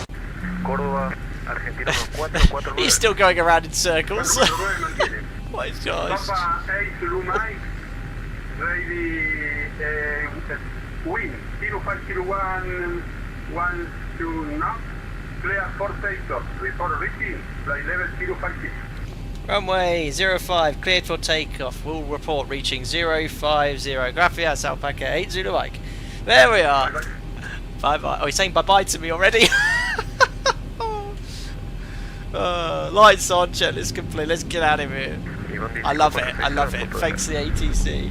Cordoba, Argentina 449. He's still going around in circles. My gosh. Papa 8 Zulu Mike, ready, wind, 0501, 12 knots, clear for takeoff, report reaching, flight level 056. Runway 05 cleared for takeoff. We'll report reaching 050. Gracias, Alpaca 8 Zulu Mike. There we are. Bye bye. Oh, he's saying bye bye to me already. Lights on, checklist complete. Let's get out of here. I love it. I love it. Thanks to the ATC.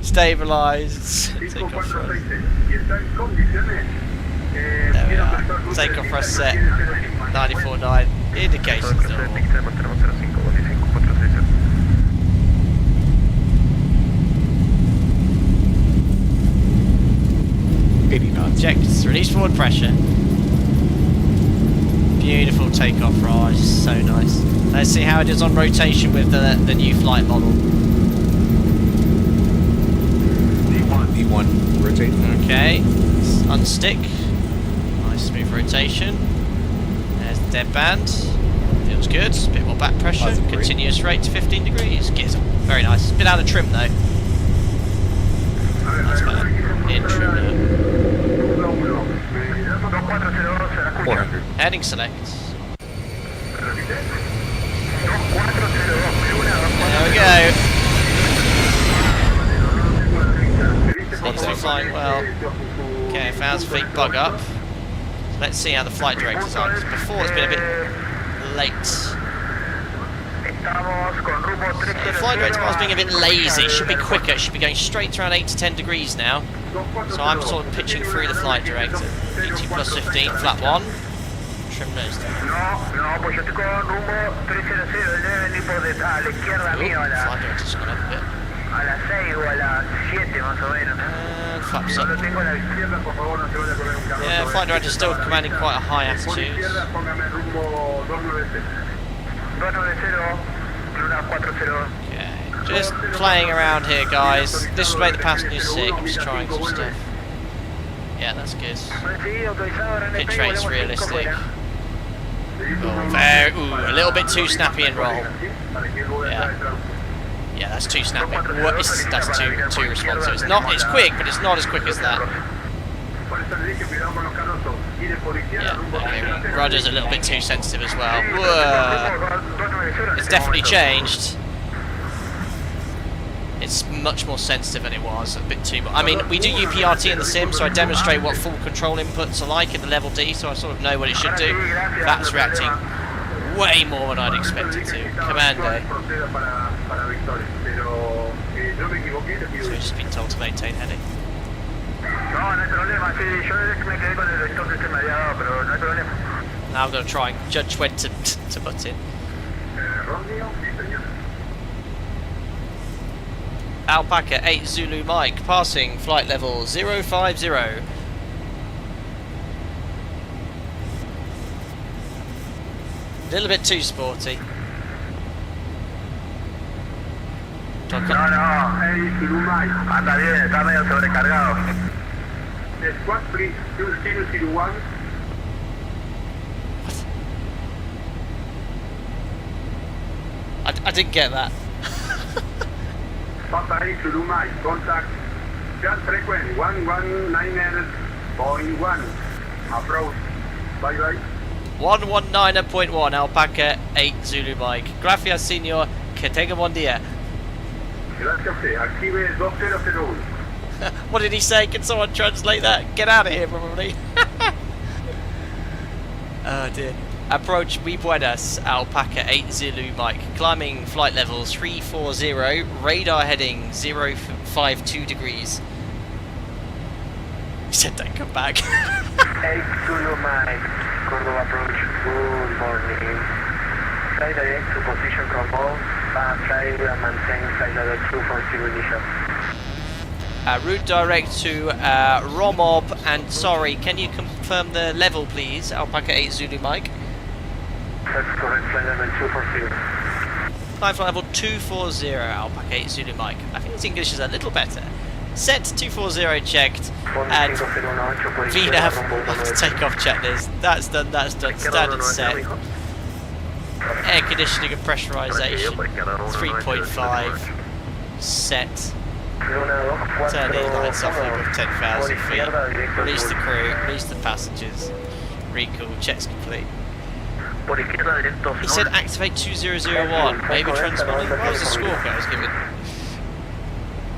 Stabilised. Takeoff thrust. There we are. Takeoff thrust set. 94.9. Indications normal. Objectives, release forward pressure. Beautiful takeoff rise, so nice. Let's see how it is on rotation with the new flight model. D1 1, rotate. Okay, let's unstick. Nice smooth rotation. There's the dead band. Feels good. A bit more back pressure. Continuous rate to 15 degrees. Gizm. Very nice. Bit out of trim though. That's better. In trim now. 400. Heading select. There we go. Seems to be flying well. Okay, found some feet bug up. Let's see how the flight director's on. Before it's been a bit late. The flight director was being a bit lazy. It should be quicker. It should be going straight around 8 to 10 degrees now. So I'm sort of pitching through the flight director. ET plus 15, flat 1. Trim nose down. Flight director's gone up a bit. And flaps up. Yeah, flight director's still commanding quite a high altitude. Okay, just playing around here, guys. This will make the passengers sick. Just trying some stuff. Yeah, that's good. Pitch rate's realistic. A little bit too snappy in roll. Yeah, that's too snappy. That's too responsive. It's quick, but it's not as quick as that. Yeah, rudder's a little bit too sensitive as well. Whoa. It's definitely changed. It's much more sensitive than it was. A bit too much. I mean, we do UPRT in the sim, so I demonstrate what full control inputs are like in the level D, so I sort of know what it should do. That's reacting way more than I'd expect it to. Commando. So we've just been told to maintain heading. Now I'm going to try and judge when to butt in. Alpaca 8 Zulu Mike, passing flight level 050. A little bit too sporty. No, 8 Zulu Mike. Anda bien, está medio sobrecargado. Squad please, 2001. I didn't get that. Papa 8 Zulu Mike, contact. Just frequency 119.1. Approach. Bye bye. 119.1 Alpaca 8 Zulu Mike. Gracias, señor. Que tenga buen día. Gracias a usted. Active 2001. What did he say? Can someone translate that? Get out of here, probably. Oh dear. Approach muy buenas, Alpaca 8 Zulu Mike. Climbing flight level 340, radar heading 052 degrees. He said don't come back. 8 Zulu Mike, Cordoba approach, good morning. Fly direct to position control, fly will maintain flight level 240 initial. Route direct to Romob, and sorry, can you confirm the level please, Alpaca 8 Zulu Mike? That's correct, flight level 240. Climb flight level 240, Alpaca 8 Zulu Mike. I think his English is a little better. Set 240 checked, and VNAV on the takeoff checklist. That's done, standard set. Air conditioning and pressurization, 3.5, set. Turn these lights off above 10,000 feet. Release the crew, release the passengers. Recall, checks complete. He said activate 2001, maybe transponding. What was the scorecard I was given?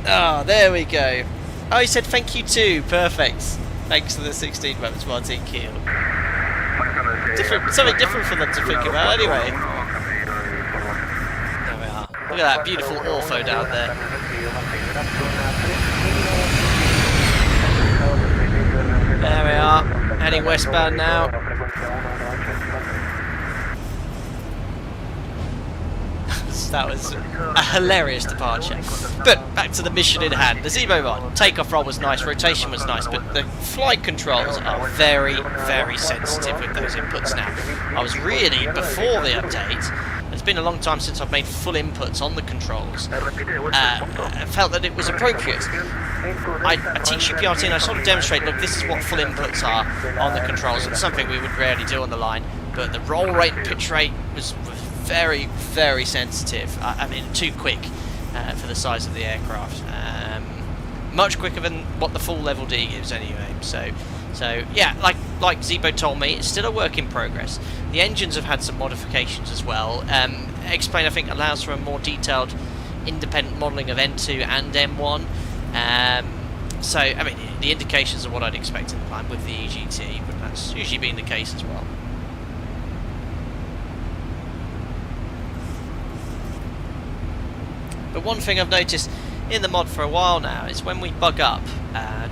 Ah, there we go. Oh, he said thank you too, perfect. Thanks for the 16 months, Martin Keel. Something different for them to think about anyway. There we are. Look at that beautiful ortho down there. There we are, heading westbound now. That was a hilarious departure. But back to the mission in hand. The ZIBO mod. Takeoff roll was nice, rotation was nice, but the flight controls are very, very sensitive with those inputs now. I was really, before the update, It's been a long time since I've made full inputs on the controls. I felt that it was appropriate. I teach UPRT and I sort of demonstrate, look, this is what full inputs are on the controls. It's something we would rarely do on the line, but the roll rate and pitch rate was very, very sensitive. I mean, too quick for the size of the aircraft. Much quicker than what the full level D gives anyway. So yeah, like ZIBO told me, it's still a work in progress. The engines have had some modifications as well. Explain, I think, allows for a more detailed independent modelling of N2 and M1. So, I mean, the indications are what I'd expect in the plan with the EGT, but that's usually been the case as well. But one thing I've noticed in the mod for a while now is when we bug up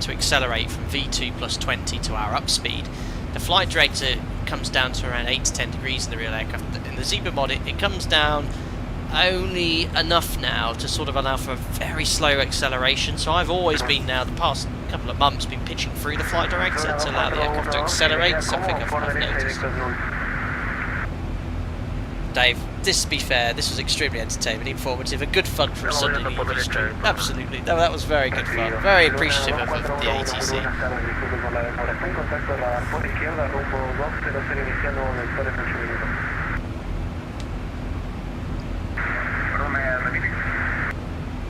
to accelerate from V2 plus 20 to our up speed, the flight director comes down to around 8 to 10 degrees in the real aircraft. In the ZIBO mod it comes down only enough now to sort of allow for a very slow acceleration, so I've always been now, the past couple of months, been pitching through the flight director to allow the aircraft to accelerate, something I've noticed. Dave, this, to be fair, this was extremely entertaining, informative, a good fun for a Sunday evening stream. Absolutely, no, that was very good fun. Very appreciative of the ATC.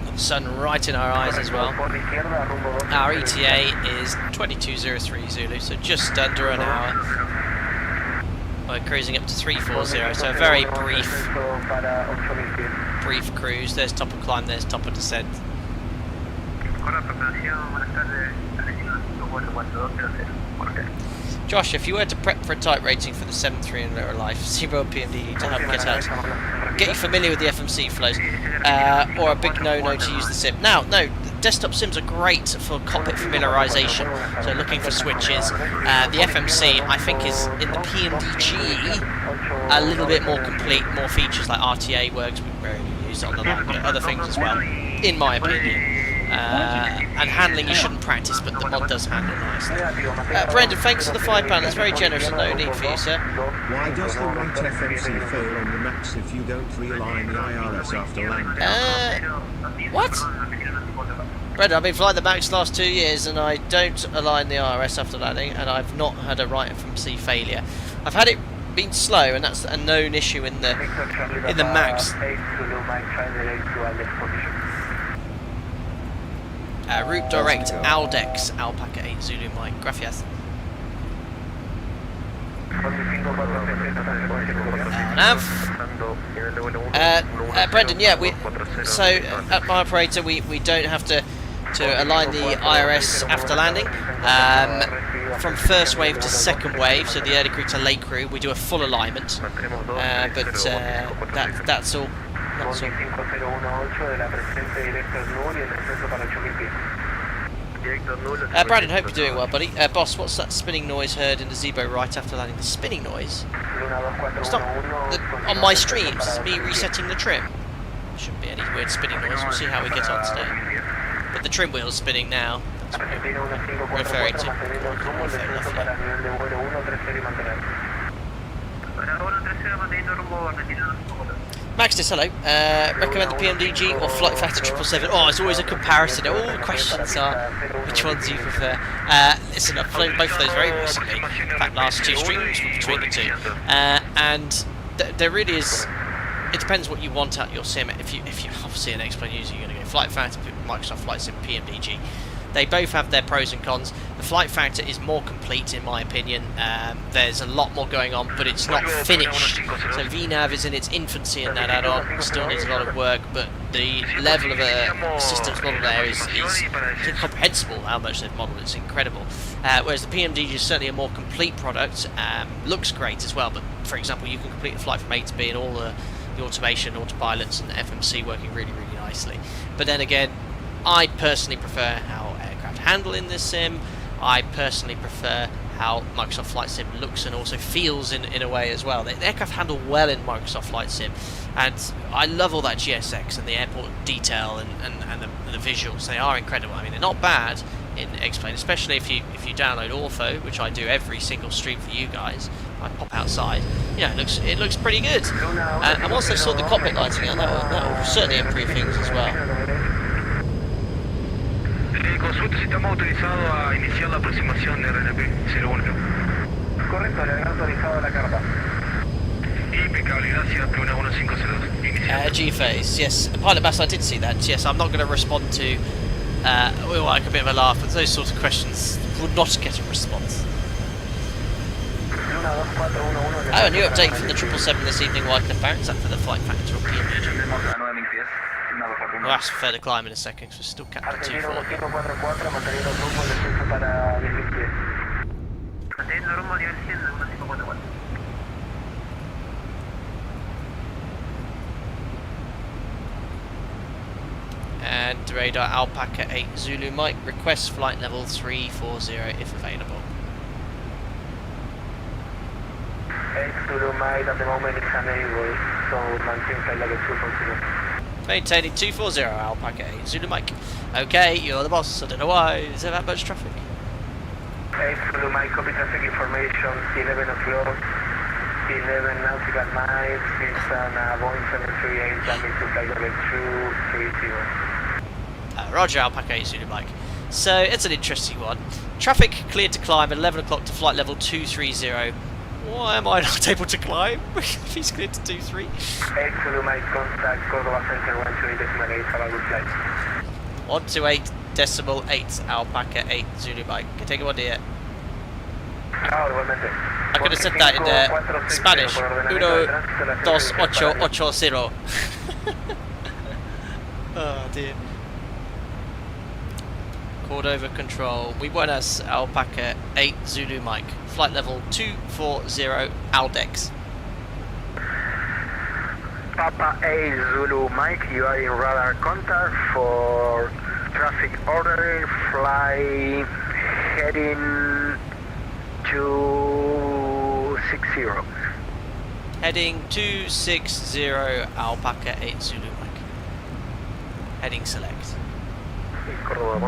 Got the sun right in our eyes as well. Our ETA is 22:03 Zulu, so just under an hour. We're cruising up to 340, so a very brief cruise. There's top of climb, there's top of descent. Josh, if you were to prep for a type rating for the 7.3 and lower life, ZIBO PMD to help get you familiar with the FMC flows, or a big no-no to use the sim. Now, no, desktop sims are great for cockpit familiarisation, so looking for switches. The FMC, I think, is in the PMDG a little bit more complete, more features like RTA works, we rarely use it on the line, but other things as well, in my opinion. And handling you shouldn't practice, but the mod does handle nicely. Brendan, thanks for the £5, that's very generous and no need for you, sir. Why does the right FMC fail on the max if you don't realign the IRS after landing? What? Brendan, I've been flying the max the last 2 years and I don't align the IRS after landing, and I've not had a right FMC failure. I've had it been slow, and that's a known issue in the max. Route direct Aldex Alpaca 8 Zulu Mike. Gracias. Brendan, yeah, so at my operator we don't have to align the IRS after landing. From first wave to second wave, so the early crew to late crew, we do a full alignment, but that's all. Brandon, hope you're doing well, buddy. Boss, what's that spinning noise heard in the ZIBO right after landing? The spinning noise? It's not on my streams, it's me resetting the trim. Shouldn't be any weird spinning noise, we'll see how we get on today. But the trim wheel's spinning now, that's what we're referring to. Maxtis, hello. Recommend the PMDG or Flight Factor 777? Oh, it's always a comparison. All the questions are which ones do you prefer. Listen, I've flown both of those very recently. In fact, last 2 streams were between the two. And there really is. It depends what you want out your sim. If you obviously an X-Plane user, you're going to go Flight Factor, Microsoft Flight Sim, PMDG. They both have their pros and cons. The Flight Factor is more complete in my opinion. There's a lot more going on, but it's not finished. So VNAV is in its infancy in that add-on. Still needs a lot of work, but the level of a systems model there is incomprehensible how much they've modelled. It's incredible. Whereas the PMDG is certainly a more complete product. Looks great as well, but for example, you can complete the flight from A to B and all the automation, autopilots and the FMC working really, really nicely. But then again, I personally prefer how aircraft handle in this sim. I personally prefer how Microsoft Flight Sim looks and also feels in a way as well. The aircraft handle well in Microsoft Flight Sim, and I love all that GSX and the airport detail and the visuals. They are incredible. I mean, they're not bad, in X-Plane, especially if you download Ortho, which I do every single stream for you guys. I pop outside, you know, it looks pretty good. And once they sort the cockpit lighting out, that will certainly improve things as well. Consulta si estamos autorizados a iniciar la aproximación de RNP 01. Correcto, le han autorizado la carta. Impecable, gracias, Pluna 1502. G-phase, yes. Pilot Bass, I did see that. Yes, I'm not going to respond to, we like a bit of a laugh, but those sorts of questions would not get a response. Oh, a new update from the 777 this evening, Wycliffe Barracks, up for the flight factor or PM region. We'll ask for further climb in a second, because we're still captain 2-4. And radar Alpaca 8 Zulu Mike, request flight level 340 if available. 8 Zulu Mike at the moment is unable, so maintain flight level 240. Maintaining 240 Alpaca 8 Zulu Mike. Okay, you're the boss, I don't know why, is there that much traffic? 8 Zulu Mike, copy traffic information, 11 o'clock, 11 nautical miles, it's an Boeing 738, coming to flight level 230. Roger, Alpaca 8 Zulu Mike. So, it's an interesting one. Traffic cleared to climb at 11 o'clock to flight level 230. Why am I not able to climb if he's cleared to 23? 8 Zulu Mike, contact Cordoba Center 128.8, follow flight. 128.8 Alpaca 8 Zulu Mike. Can take it one here. I could have said that in Spanish. 1280. Oh dear. Cordova control. We Buenas Alpaca 8 Zulu Mike. Flight level 240 Aldex. Papa 8 Zulu Mike, you are in radar contact for traffic ordering, fly heading 260. Heading 260 Alpaca 8 Zulu Mike. Heading select. All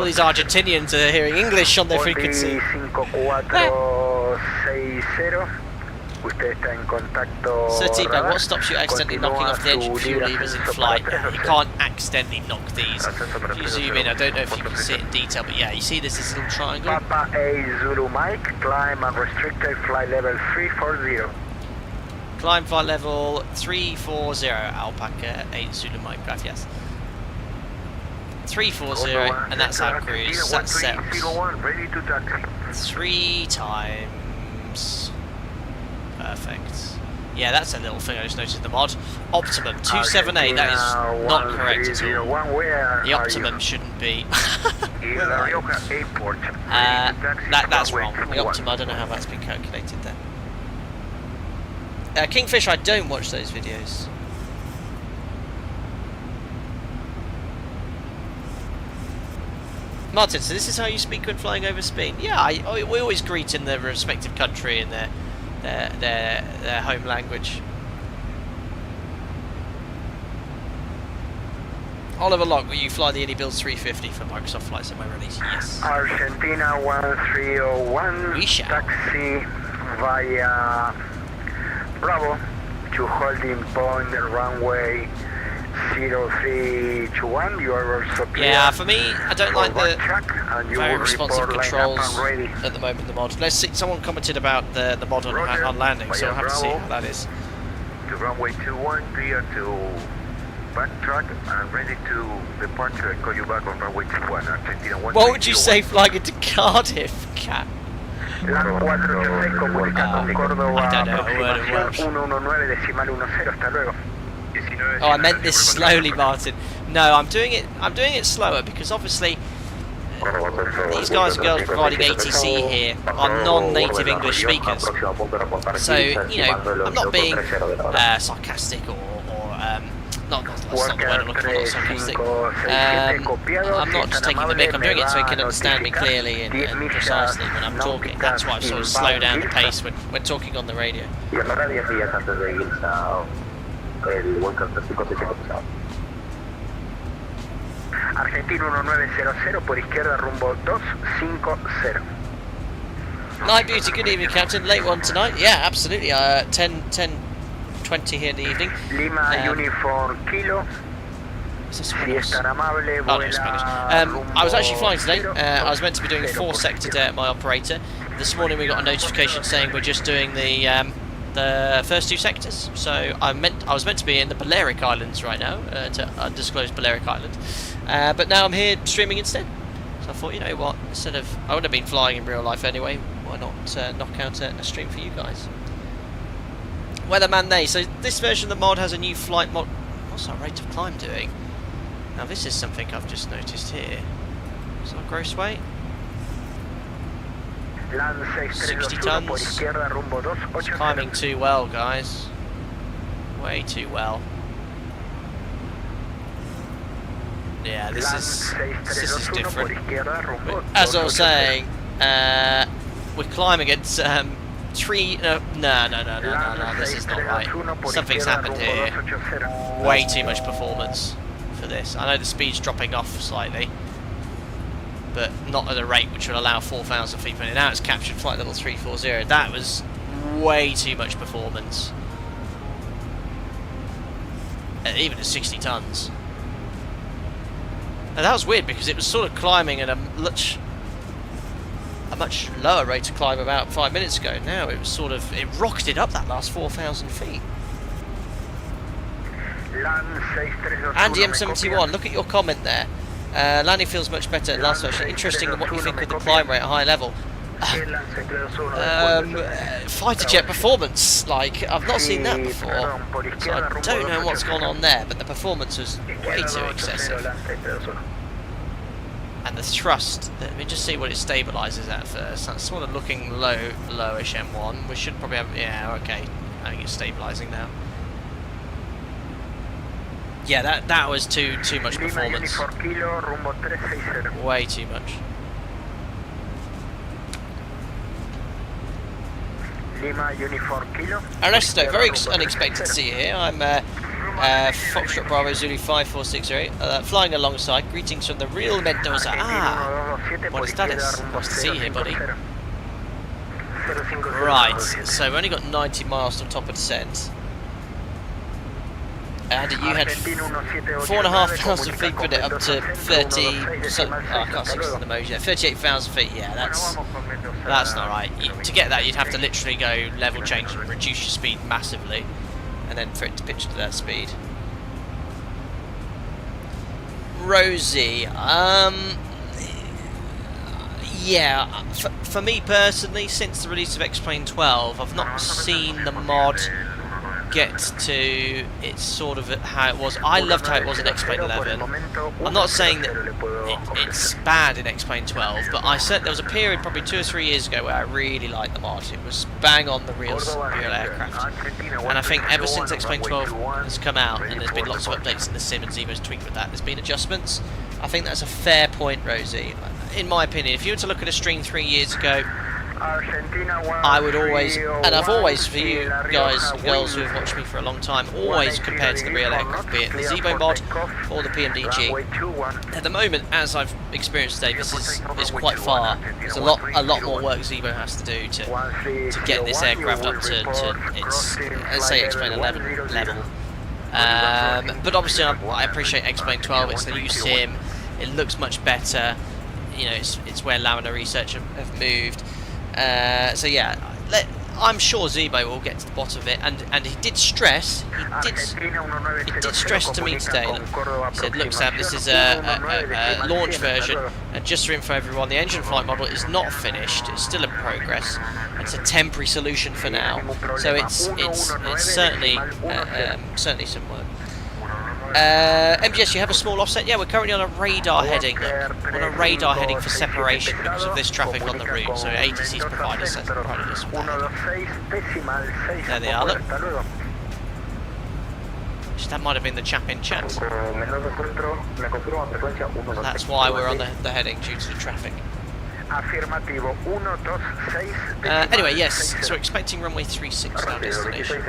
these Argentinians are hearing English on their frequency. So T-Bag, what stops you accidentally knocking off the engine fuel levers in flight? You can't accidentally knock these. If you zoom in, I don't know if you can see it in detail, but yeah, you see this little triangle? Papa A Zulu Mike, climb unrestricted flight level 340. Climb flight level 340, Alpaca 8 Zulu Mike, gracias. 340, and that's our cruise, that's set 3 times. Perfect. Yeah, that's a little thing I just noticed in the mod. Optimum 278, that is not correct at all. The optimum shouldn't be. That's wrong. The optimum, I don't know how that's been calculated there. Kingfish, I don't watch those videos. Martin, so this is how you speak when flying over Spain? Yeah, we always greet in their respective country and their home language. Oliver Locke, will you fly the Build 350 for Microsoft Flight Sim release? Yes. Argentina 1301, we shall. Taxi via Bravo to holding point runway 0321. You are also clear. Yeah, for me, I don't like the very responsive controls at the moment. The mod. Let's see. Someone commented about the mod on landing, so we'll have to see how that is. To runway 21, clear to backtrack and ready to departure. Call you back on runway 21. Argentina 1. What would you say flying into Cardiff, Cat? I don't know a word of Welsh. Oh, I meant this slowly, Martin. No, I'm doing it slower because obviously these guys and girls providing ATC here are non-native English speakers. So, you know, I'm not being sarcastic or not the word I'm looking for, not sarcastic. I'm not just taking the mick, I'm doing it so you can understand me clearly and precisely when I'm talking. That's why I sort of slow down the pace when talking on the radio. Argentina 1900 por izquierda rumbo 250. Night Beauty, good evening, Captain. Late one tonight? Yeah, absolutely. 10:20 here in the evening. Lima Uniform Kilo. Is this Si someone es else? tan amable, Oh, no, Spanish. I was actually flying today. I was meant to be doing a 4-sector day at my operator. This morning we got a notification saying we're just doing the first 2 sectors. So I was meant to be in the Balearic Islands right now, to undisclosed Balearic Island. But now I'm here streaming instead. So I thought, you know what, instead of... I would have been flying in real life anyway, why not knock out a stream for you guys? Weatherman Nay, so this version of the mod has a new flight mod... What's our rate of climb doing? Now this is something I've just noticed here. Is our gross weight? 60 tons. It's climbing too well, guys. Way too well. Yeah, this is different. But as I was saying, we're climbing at 3. No, this is not right. Something's happened here. Way too much performance for this. I know the speed's dropping off slightly, but not at a rate which will allow 4,000 feet per minute. Now it's captured flight level 340. That was way too much performance. Even at 60 tons. And that was weird because it was sort of climbing at a much lower rate of climb about 5 minutes ago. Now it was sort of, it rocketed up that last 4,000 feet. Andy M71, look at your comment there. Landing feels much better at last version. Interesting in what you think of the climb rate at high level. Fighter jet performance, like, I've not seen that before. So I don't know what's gone on there, but the performance was way too excessive. And the thrust, let me just see what it stabilises at first. That's sort of looking lowish M1. We should probably have, yeah, okay. I think it's stabilising now. Yeah, that was too much performance. Way too much. Ernesto, very unexpected to see you here. I'm Foxtrot Bravo Zulu 5460, flying alongside. Greetings from the real Mendoza. Buenas tardes. Nice to see you here, buddy. Right, so we've only got 90 miles to top of descent. And you had 4,500 feet per minute up to 30. So, oh, I can't see the emoji. Yeah, 38,000 feet. Yeah, that's not right. To get that, you'd have to literally go level change and reduce your speed massively, and then for it to pitch to that speed. Rosie, yeah. For me personally, since the release of X-Plane 12, I've not seen the mod get to it's sort of how it was. I loved how it was in X-Plane 11. I'm not saying that it's bad in X-Plane 12, but there was a period probably 2 or 3 years ago where I really liked the mod. It was bang on the real aircraft. And I think ever since X-Plane 12 has come out, and there's been lots of updates in the sim, and ZIBO's tweaked with that, there's been adjustments. I think that's a fair point, Rosie. In my opinion, if you were to look at a stream 3 years ago, I would always, and I've always, for you guys and girls who have watched me for a long time, always compared to the real aircraft, be it the ZIBO mod or the PMDG. At the moment, as I've experienced today, this is quite far. There's a lot more work ZIBO has to do to get this aircraft up to its, let's say, X-Plane 11 level. But obviously, I appreciate X-Plane 12. It's the new sim. It looks much better. You know, it's where Laminar Research have moved. So yeah, I'm sure ZIBO will get to the bottom of it, and he did stress to me today. He said, look Sam, this is a launch version, and just for info everyone, the engine flight model is not finished, it's still in progress. It's a temporary solution for now, so it's certainly some work. MGS, you have a small offset? Yeah, we're currently on a radar heading. We're on a radar heading for separation because of this traffic on the route. So ATC's provided us with that. There they are, look. That might have been the chap in chat. That's why we're on the heading, due to the traffic. Anyway, yes, so we're expecting runway 36 our destination.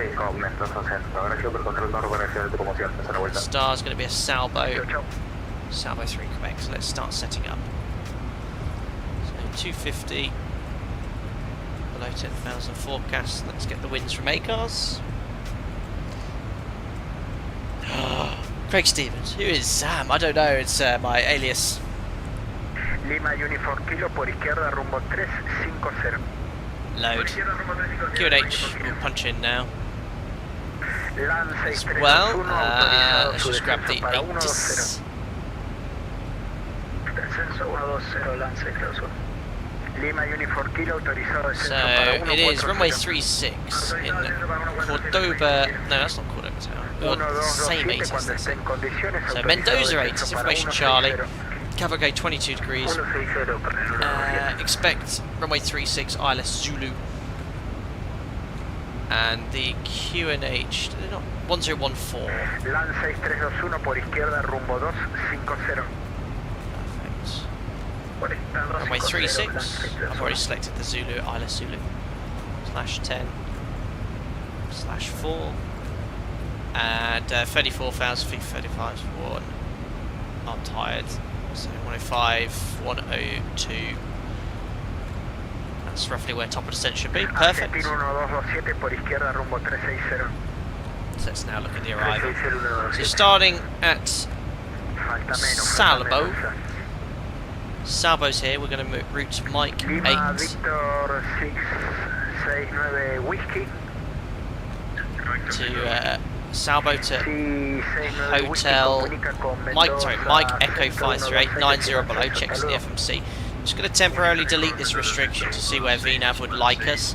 Star's going to be a salvo. Salvo 3 Quebec, so let's start setting up. So 250, below 10,000 forecast. Let's get the winds from ACARS. Craig Stevens, who is Sam? I don't know, it's my alias. Lima Uniform Kilo por izquierda rumbo 350. Load. Q&H, we'll punch in now. As well, let's just grab the Atis. So it is runway 36 in Cordoba. No, that's not Cordoba town. We've got the same Atis. That's it. So Mendoza Atis, information Charlie. Cavalcade 22 degrees. Expect runway 36 ILS Zulu. And the Q&H, 1014. LAN 6321 por izquierda rumbo 250. Perfect. Runway 36. I've already selected the Zulu, ILS Zulu. /10/4. And 34,000 feet, 35 1. I'm tired. So 105, 102. That's roughly where top of descent should be. Perfect. So let's now look at the arrival. So starting at Salvo. Salvo's here. We're going to route Mike 8. To Salvo to Hotel Mike Echo 538 90 below, checks the FMC. I'm just going to temporarily delete this restriction to see where VNAV would like us.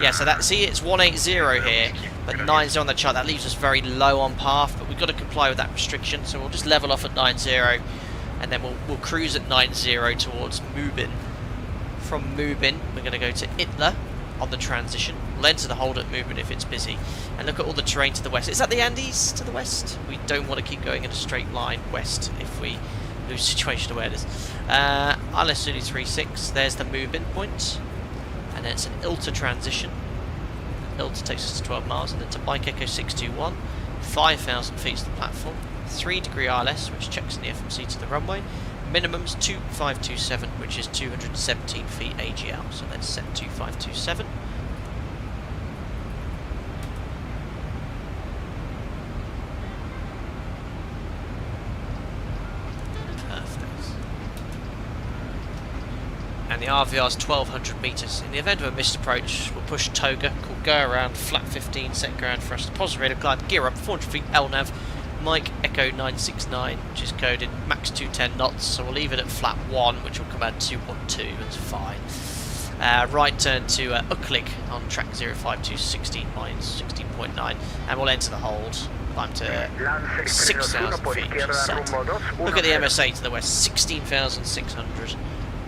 Yeah, so that, see, it's 180 here, but 90 on the chart. That leaves us very low on path, but we've got to comply with that restriction, so we'll just level off at 90, and then we'll cruise at 90 towards Mubin. From Mubin, we're going to go to Itla on the transition. We'll enter the hold at Mubin if it's busy, and look at all the terrain to the west. Is that the Andes to the west? We don't want to keep going in a straight line west if we lose situation awareness. ILS Zulu 36, there's the move-in point, and then it's an ILTA transition. ILTA takes us to 12 miles, and then to Mike Echo 621, 5,000 feet to the platform, 3 degree ILS, which checks in the FMC to the runway. Minimum's 2527, which is 217 feet AGL, so let's set 2527. And the RVR is 1200 metres. In the event of a missed approach, we'll push Toga, call go around, flat 15, set ground for us to positive radar climb, gear up, 400 feet LNAV, Mike Echo 969, which is coded max 210 knots, so we'll leave it at flat 1, which will come out 212, it's fine. Right turn to Uklik on track 052, 16 miles, 16.9, and we'll enter the hold. Climb to 6,000 feet, which is set. Look at the MSA to the west, 16,600.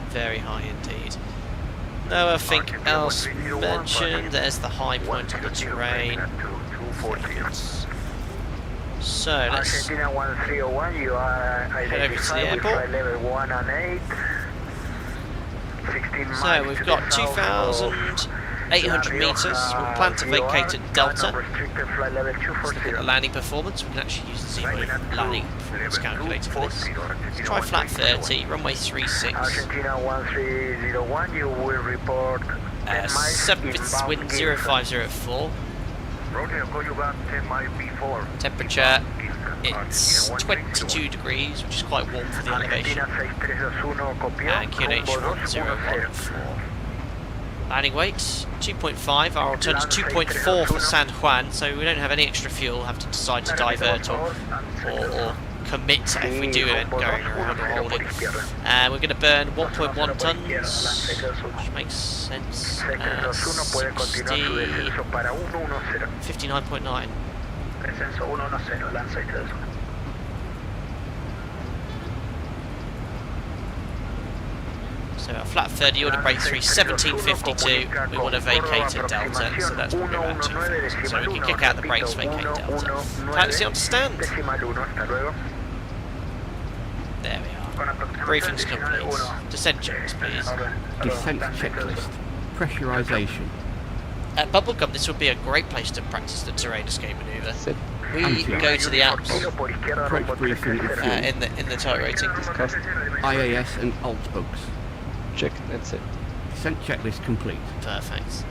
Very high indeed. Nothing else mentioned. There's the high point of the terrain. So let's head over to the airport. So we've got 2,800 metres. We'll plan to vacate at Delta. Let's look at the landing performance. We can actually use the ZIBO landing performance calculator for this. Let's try flat 30, runway 36. Argentina 1301, you will report 7 wind 0504. Temperature, it's 22 degrees, which is quite warm for the elevation. And QNH 1014. Landing weight 2.5, our alternative 2.4 for San Juan, so we don't have any extra fuel, have to decide to divert or commit if we do end going around or holding. We're going to burn 1.1 tons, which makes sense. 59.9. So our flat 30, order break 3, 1752. We want to vacate at Delta, so that's probably about 2,000. So we can kick out the brakes, vacate Delta. Taxi on stand. There we are. Briefing's complete. Descent checks, please. Descent checklist. Pressurization. At Bubblegum, this would be a great place to practice the terrain escape manoeuvre. Set. we go to the apps Approach briefing and fuel. in the type rating. Discussed. IAS and alt bugs. Checked and set. Descent checklist complete. Perfect.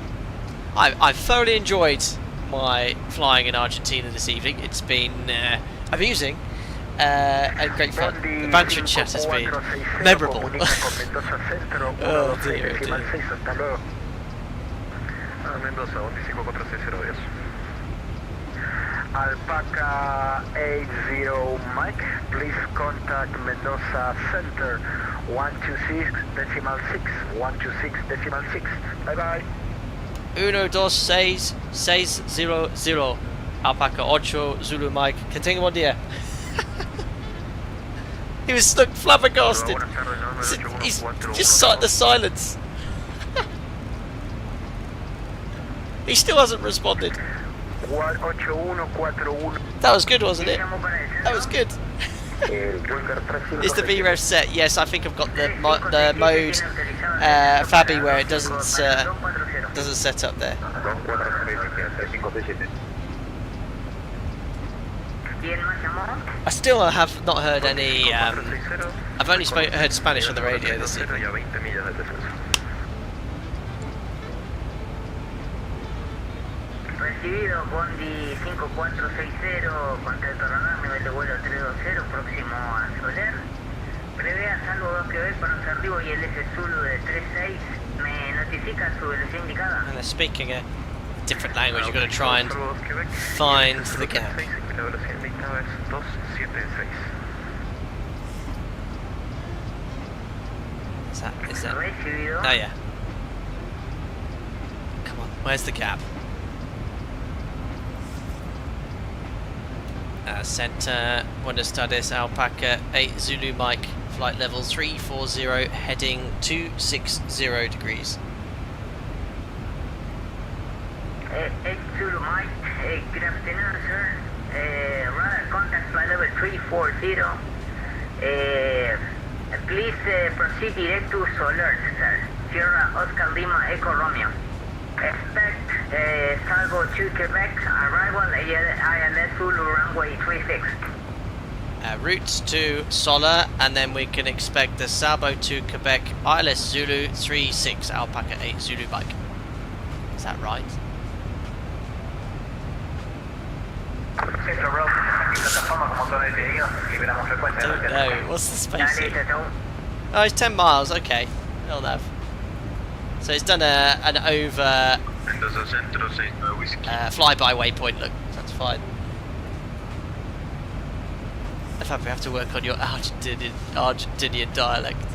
I've thoroughly enjoyed my flying in Argentina this evening. It's been amusing and great fun. The banter and chat has been memorable. Oh dear, oh dear. Mendoza, 1546010. Alpaca 80 Mike, please contact Mendoza Center 126.6, 126.6. Bye bye. 12600 Alpaca 8 Zulu Mike. Que tenga buen día. He was stuck flabbergasted. He's just the silence. He still hasn't responded. That was good, wasn't it? That was good. Is the VREV set? Yes, I think I've got the mode Fabi where it doesn't set up there. I still have not heard any. I've only heard Spanish on the radio this evening. Recibido, Bondi 5460, contacto radar, nivel de vuelo 320, próximo a Soler. Prevea salvo 2 Quebec para un arribo y el S Zulu de 36. Me notifica su velocidad indicada. And they're speaking a different language. You've got to try and find the gap. Is that? Oh yeah. Come on, where's the gap? Centre, Buenos Tardes, Alpaca 8 Zulu Mike, flight level 340, heading 260 degrees. 8 Zulu Mike, good afternoon, sir. Radar contact flight level 340. Please proceed direct to Soler, sir. Sierra Oscar Lima Echo Romeo. Expect Salvo 2 Quebec, arrival ILS Zulu runway 36. Route to Soler, and then we can expect the Salvo 2 Quebec, ILS Zulu 36, Alpaca 8 Zulu Mike. Is that right? Don't know. What's the space? Oh, it's 10 miles. Okay. I'll have. So it's done an over flyby waypoint. Look, that's fine. In fact, we have to work on your Argentinian dialect.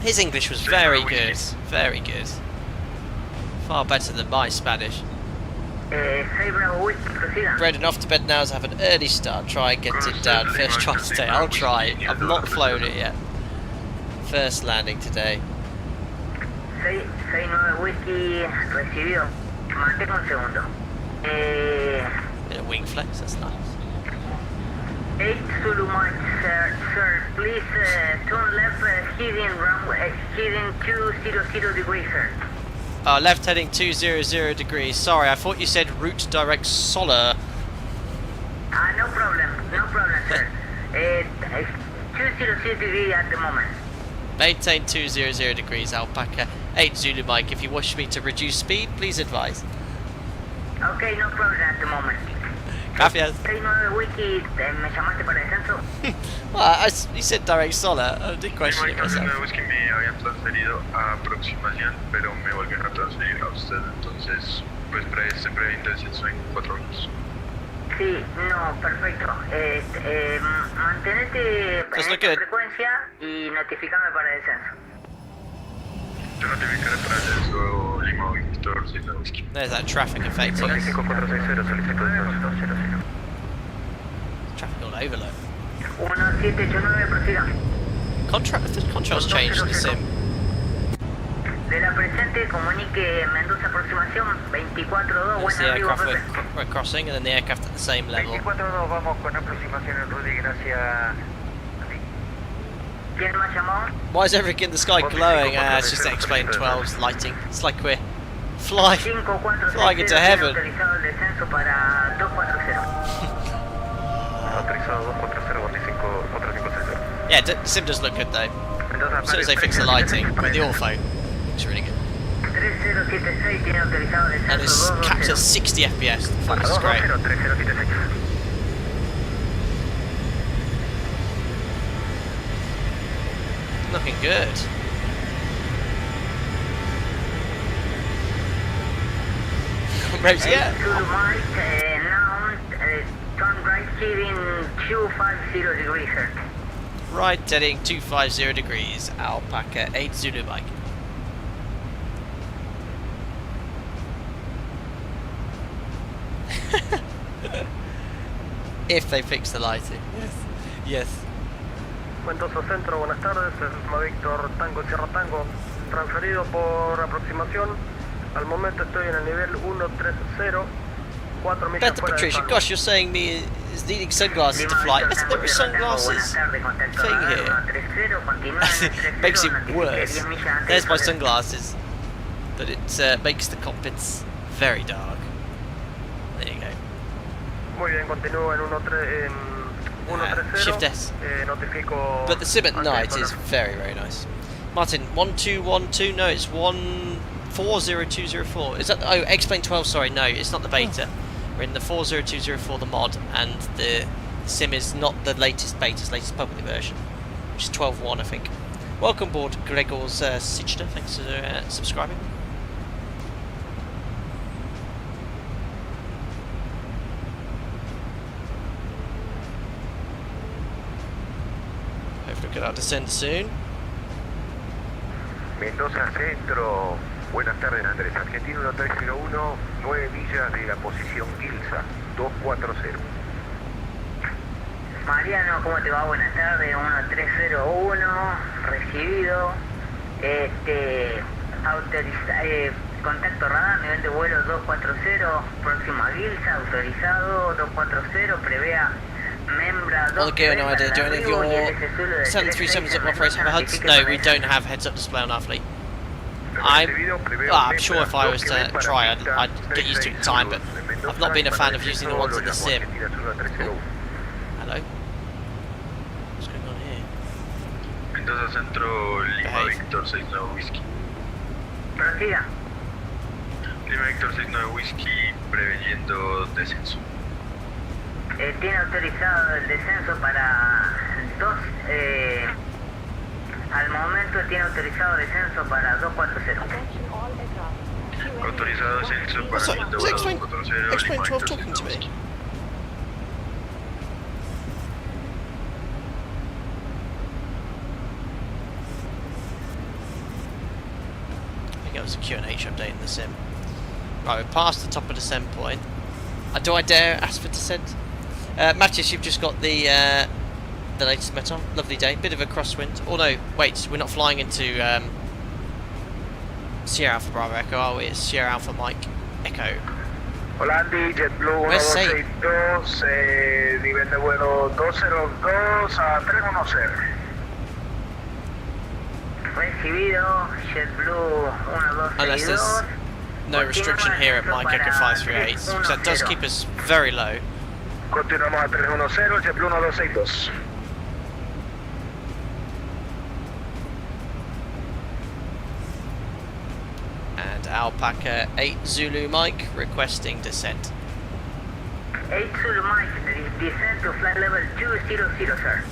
His English was very good, very good. Far better than my Spanish. Brendan, off to bed now, so have an early start. Try and get it down. First try today. I'll try. I've not flown it yet. First landing today. 69 Whiskey recibido. Mantenga un segundo. Bit of wing flex, that's nice. 8 Zulu Mike, sir. Please turn left, heading 200 degrees, sir. Left heading 200 degrees. Sorry, I thought you said route direct Soler. No problem, sir. 200 degrees at the moment. Maintain 200 degrees, Alpaca 8 Zulu Mike. If you wish me to reduce speed, please advise. Okay, no problem at the moment. Gracias. 69 Wiki, ¿me llamaste para descenso? Well, you said direct Soler. I did question it myself. Es que me habían transferido a aproximación, pero me volvieron a transferir a usted, entonces pues se previendo descenso en 4 minutos. Sí, no, perfecto. Mantenete en esta frecuencia y notificame para descenso. Yo notificaré para el descenso Lima Victor 6 Whisky. There's that traffic affecting us. Traffic all over, look. 1789, prosiga. The contrast changed in the sim. De la presente comunique Mendoza aproximación 24-2, That's the buen arribo, aircraft jefe. we're crossing, and then the aircraft at the same level. 24-2, vamos con aproximación en Rudy, gracias. ¿Quién más llamó? Why is everything in the sky glowing? It's just X-Plane 12's lighting. It's like we're flying into heaven. Autorizado el descenso para 240. Autorizado 240 con 456. Yeah, sim does look good though. As soon as they fix the lighting with the ortho, looks really good. 3076 tiene autorizado el And it's descenso capped at 220. 60 FPS. The performance is great. 3076. Looking good. Rosie, yeah. Zulu Mike, now turn right heading 250 degrees, sir. Right heading 250 degrees. Alpaca 8 Zulu Mike. If they fix the lighting. Yes. Yes. Mendoza Centro, buenas tardes. El Víctor Tango Sierra Tango, transferido por aproximación. Al momento estoy en el nivel 130, 4 millas Better fuera de Patricia, salvo. gosh, you're saying me is needing sunglasses to fly. Isn't there a sunglasses thing here? Makes it worse. There's my sunglasses. But it makes the cockpits very dark. There you go. Muy bien, continúo en 130. Shift S. Notifico. But the sim at antes night de is sonar. very, very nice. Martin, 1212, no, it's 40204. Is that, oh, X-Plane 12, sorry, no, it's not the beta. We're in the 40204, the mod, and the sim is not the latest beta, it's the latest public version, which is 12.1, I think. Welcome aboard, Gregor's Sichner, thanks for subscribing. Hopefully we'll get our descent soon. Mendoza Centro, buenas tardes Andrés. Argentina 1301, 9 millas de la posición Gilsa, 240. Mariano, ¿cómo te va? Buenas tardes, 1301, recibido. Contacto radar, nivel de vuelo 240, próximo a Gilsa, autorizado 240, prevea membra 2. Well, again, no idea. Do any of your 737s that operate have a HUD? No, we don't have heads-up display on our fleet. I'm sure if I was to try, I'd get used to it in time, but I've not been a fan of using the ones in the sim. Oh. Hello. What's going on here? Mendoza Centro, Lima Victor 69 Whisky. Prosiga. Lima Victor 69 Whisky, preveniendo descenso. Tiene autorizado el descenso para 2. Al momento tiene autorizado descenso para 240. Autorizado descenso What's para up? el Is vuelo X-Plane 240. 12 talking to me? I think it was a QNH update in the sim. Right, we're past the top of the descent point. Do I dare ask for descent? Matthias, you've just got the latest metal. Lovely day. Bit of a crosswind. Oh no, wait, we're not flying into Sierra Alpha Bravo Echo, are we? It's Sierra Alpha Mike Echo. Hola Andy, JetBlue Where's Say? 1262, nivel de vuelo 202 a 310. Recibido, JetBlue Unless 1262. there's no restriction here at Mike Echo 538, because that does keep us very low. Continuamos a 310, JetBlue 1262. And Alpaca 8 Zulu Mike requesting descent. 8 Zulu Mike, descend to flight level 200, sir.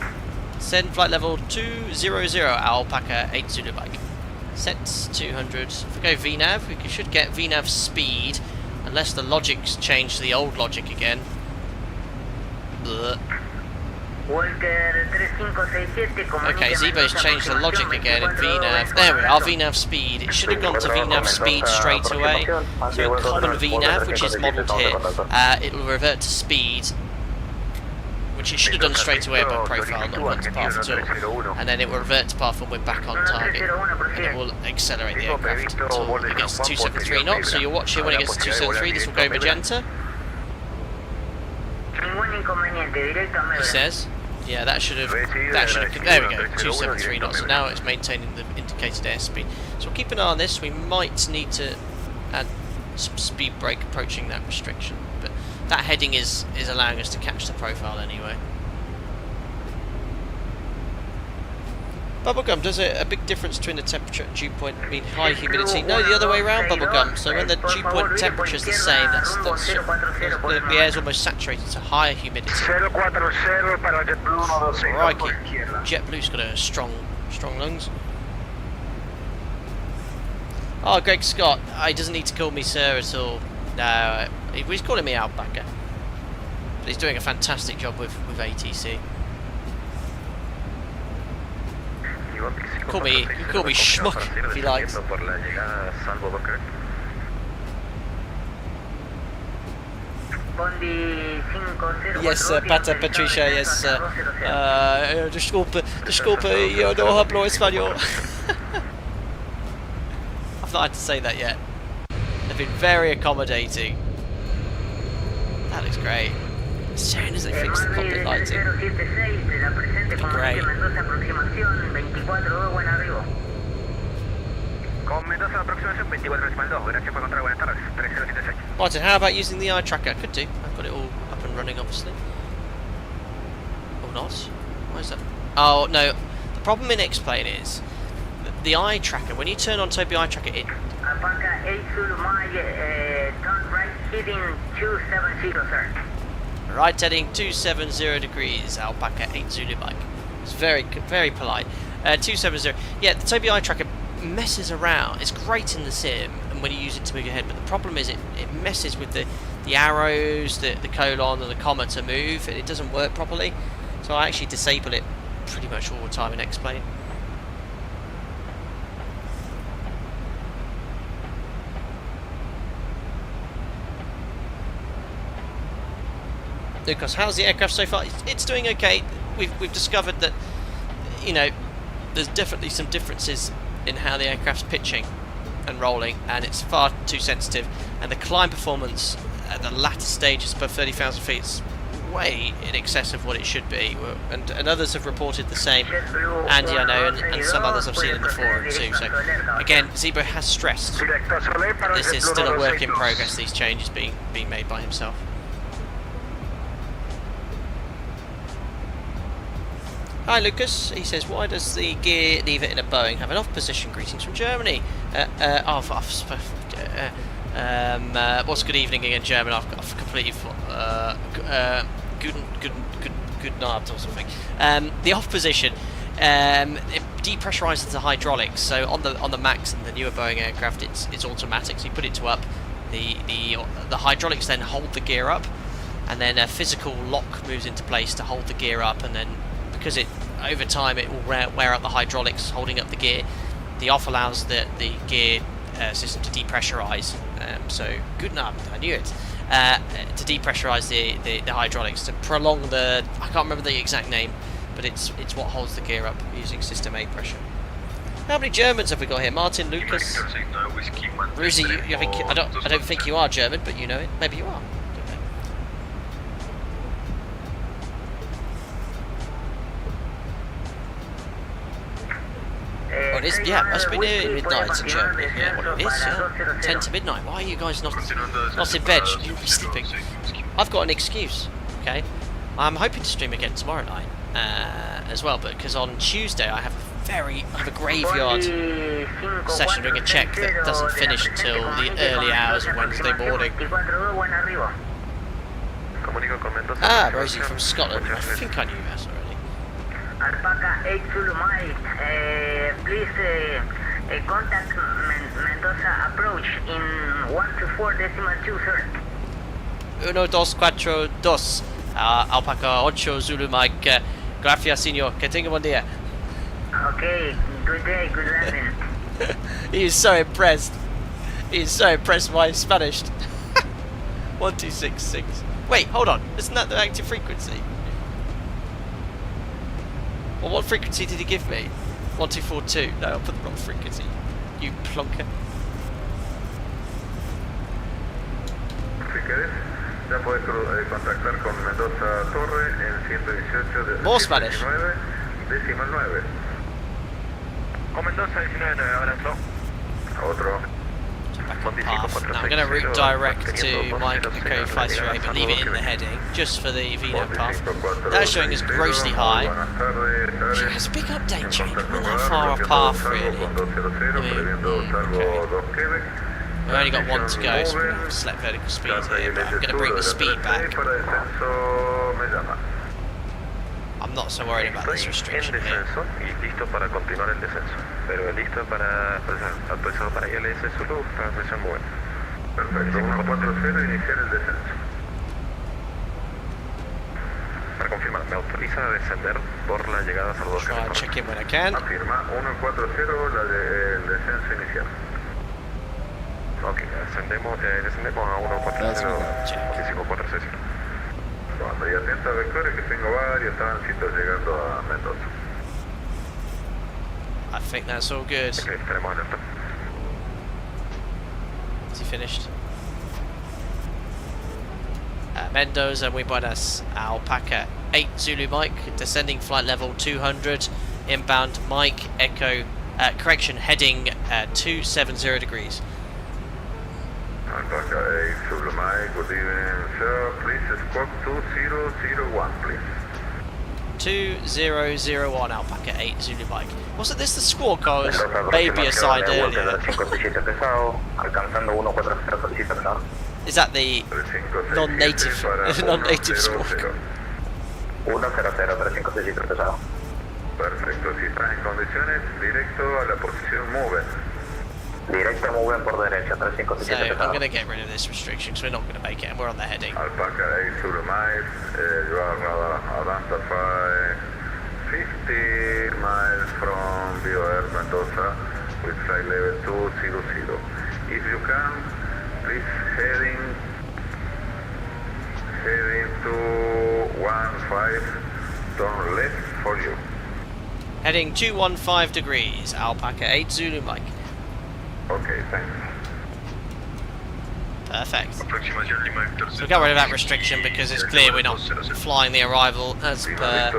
Send flight level 200, Alpaca 8 Zulu Mike. Set 200. If we go VNAV, we should get VNAV speed, unless the logic's changed to the old logic again. Blech. Walker 3567, Okay, ZIBO's changed the logic again in VNAV. There we are, VNAV speed. It should have gone to VNAV speed straight away. So a common VNAV, which is modelled here, it will revert to speed, which it should have done straight away by profile, not once path at all. And then it will revert to path when we're back on target. And it will accelerate the aircraft until it gets to 273 knots. So you'll watch here when it gets to 273, this will go magenta. He says. Yeah, that should have, there we go, 273 knots, so now it's maintaining the indicated airspeed. So we'll keep an eye on this. We might need to add some speed brake approaching that restriction. But that heading is allowing us to catch the profile anyway. Bubblegum, does a big difference between the temperature and dew point mean high humidity? No, the other way around, Bubblegum. So when the dew point temperature is the same, the air is almost saturated, so higher humidity. Crikey, JetBlue's got a strong lungs. Oh, Greg Scott, he doesn't need to call me sir at all. No, he's calling me Alpaca. But he's doing a fantastic job with ATC. You call me Schmuck if he likes. Yes, Pata Patricia, yes. Disculpe, yo no hablo español. I've not had to say that yet. They've been very accommodating. That looks great. As soon as they fix the cockpit lighting. Great. Martin, how about using the eye tracker? Could do. I've got it all up and running, obviously. Or not. Why is that? Oh, no. The problem in X-Plane is the eye tracker, when you turn on Toby eye tracker, it... Alpaca 8 Zulu Mike, turn right heading 270, sir. Right heading 270 degrees, Alpaca 8 Zulu Mike. It's very polite. 270. Yeah, the Toby eye tracker messes around. It's great in the sim and when you use it to move your head, but the problem is it messes with the arrows, the colon and the comma to move, and it doesn't work properly. So I actually disable it pretty much all the time in X-Plane. Lucas, how's the aircraft so far? It's doing okay. We've discovered that, you know, there's definitely some differences in how the aircraft's pitching and rolling, and it's far too sensitive, and the climb performance at the latter stages above 30,000 feet is way in excess of what it should be, and others have reported the same. Andy, I know, and some others I've seen in the forum too. So again, ZIBO has stressed that this is still a work in progress, these changes being made by himself. Hi Lucas, he says, why does the gear lever in a Boeing have an off position? Greetings from Germany. What's good evening again, German? I've completely good Nacht or something. The off position, it depressurizes the hydraulics. So on the Max and the newer Boeing aircraft, it's automatic. So you put it to up, the hydraulics then hold the gear up, and then a physical lock moves into place to hold the gear up, and then because over time it will wear out the hydraulics holding up the gear, the off allows the gear system to depressurize. So good enough, I knew it. To depressurize the hydraulics, to prolong the, I can't remember the exact name, but it's what holds the gear up using system A pressure. How many Germans have we got here? Martin, Lucas, Ruzi. I don't think you are German, but you know it. Maybe you are. Oh, it is, yeah, it must be near midnight in Germany. Yeah, well, it is, yeah. 10 to midnight. Why are you guys not in bed? You'll be sleeping. I've got an excuse, okay? I'm hoping to stream again tomorrow night as well, but because on Tuesday I have a graveyard session doing a check that doesn't finish until the early hours of Wednesday morning. Ah, Rosie from Scotland. I think I knew that already. Alpaca 8 Zulu Mike, please contact Mendoza approach in 124.2, sir. 1242, Alpaca 8 Zulu Mike, gracias señor, que tenga buen día. Okay, good day, good landing. He is so impressed. He is so impressed by Spanish. 1266. Wait, hold on, isn't that the active frequency? Well, what frequency did he give me? 1242. No, I put the wrong frequency. You plonker. More Spanish. backup path. Now I'm going to route direct to Mike Echo 538, but leave it in the heading, just for the VNAV path. That's showing us grossly high. It's a big update change, we're not that far off path really. Okay. We've only got one to go, so we're going to have to select vertical speed here, but I'm going to bring the speed back. I'm not so worried about this restriction here. Try and check in when I can. Ok, descendemos a 1.4546. Cuando y atenta a vectores que tengo varios tránsitos llegando a Mendoza. I think that's all good. Ok, estaremos alerta. Is he finished? Mendoza, muy buenas. Alpaca 8 Zulu Mike, descending flight level 200, inbound Mike Echo, correction, heading 270 degrees. Alpaca 8 Zulu Mike, good evening, sir. Please squawk 2001, please. 2001 Alpaca 8 Zulu Mike. Wasn't this the squawk I was maybe assigned earlier? Is that the non-native non-native squawk? 100-356 pesado. Perfecto, si estás en condiciones, directo a la posición move. Directo move por derecha, 357 So pesado. I'm going to get rid of this restriction because we're not going to make it and we're on the heading. Alpaca 8 Zulu Mike, you are identified 50 miles from BOR Mendoza with flight level 200. If you can, please heading to 15, turn left for you. Heading 215 degrees, Alpaca 8 Zulu Mike. Okay, thanks. Perfect. So we got rid of that restriction because it's clear we're not flying the arrival as per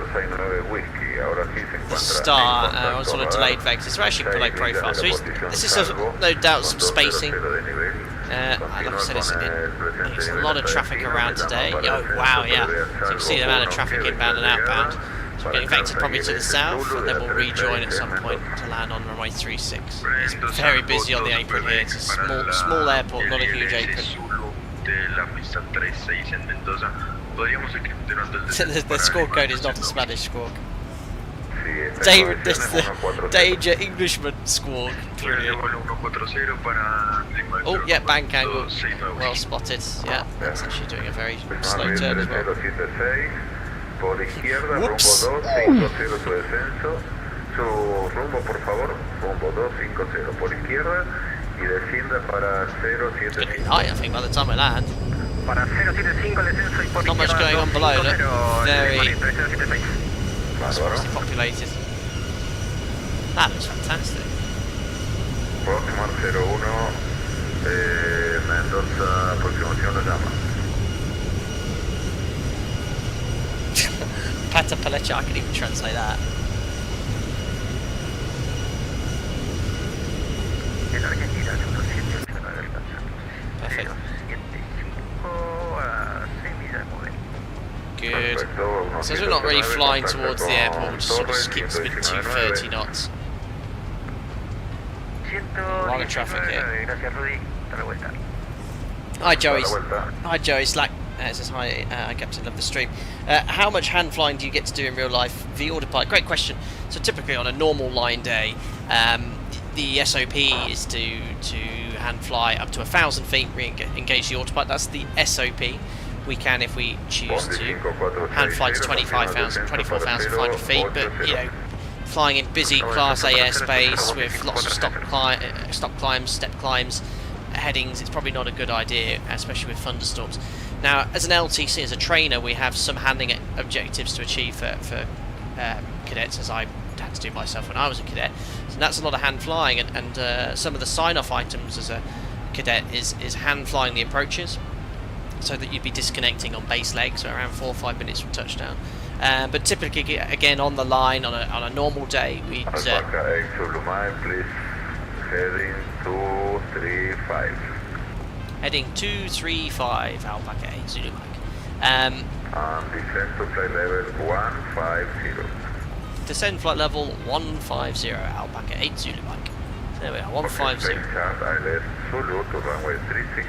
the start on sort of delayed vectors. We're actually below profile. So this is no doubt some spacing. Like I said, it's a lot of traffic around today. Oh wow, yeah. So you can see the amount of traffic inbound and outbound. So we're getting vectored probably to the south, and then we'll rejoin at some point to land on runway 36. It's very busy on the apron here. It's a small airport, not a huge apron. The squawk code is not a Spanish squawk. David, this is the danger Englishman squawk. Oh, yeah, bank angle. Well spotted. Yeah, that's actually doing a very slow turn as well. Por izquierda, rumbo 250 su descenso, su rumbo por favor, rumbo 250 por izquierda y descienda para 075. It's going to be high, I think, by the time I land. Para 075 descenso y por Not much going on below, look. Very Bárbaro. populated. That looks fantastic. Próximo al 01, Mendoza, aproximación la llama. Pata Palecha, I can even translate that. Perfect. Good. So we're not really flying towards the airport, we'll just sort of skip speed 230 knots. A lot of traffic here. Hi Joey. Hi Joey Slack. It says hi, Captain, love the stream. How much hand flying do you get to do in real life via autopilot? Great question. So typically on a normal line day, the SOP is to hand fly up to 1,000 feet, re-engage the autopilot. That's the SOP. We can, if we choose to, hand fly to 24,500 feet, but you know, flying in busy Class A airspace with lots of stop climbs, step climbs, headings, it's probably not a good idea, especially with thunderstorms. Now, as an LTC, as a trainer, we have some handling objectives to achieve for cadets, as I had to do myself when I was a cadet. So that's a lot of hand flying, and some of the sign-off items as a cadet is hand flying the approaches, so that you'd be disconnecting on base legs, so around 4 or 5 minutes from touchdown. But typically, again, on the line, on a normal day, we'd... Alpaca 8 Zulu Mike, please, heading 235. Heading 235, Alpaca 8 Zulu Mike. Descend to flight level 150. Descend flight level 150, Alpaca 8 Zulu Mike. There we are, 150. ILS Zulu to runway 36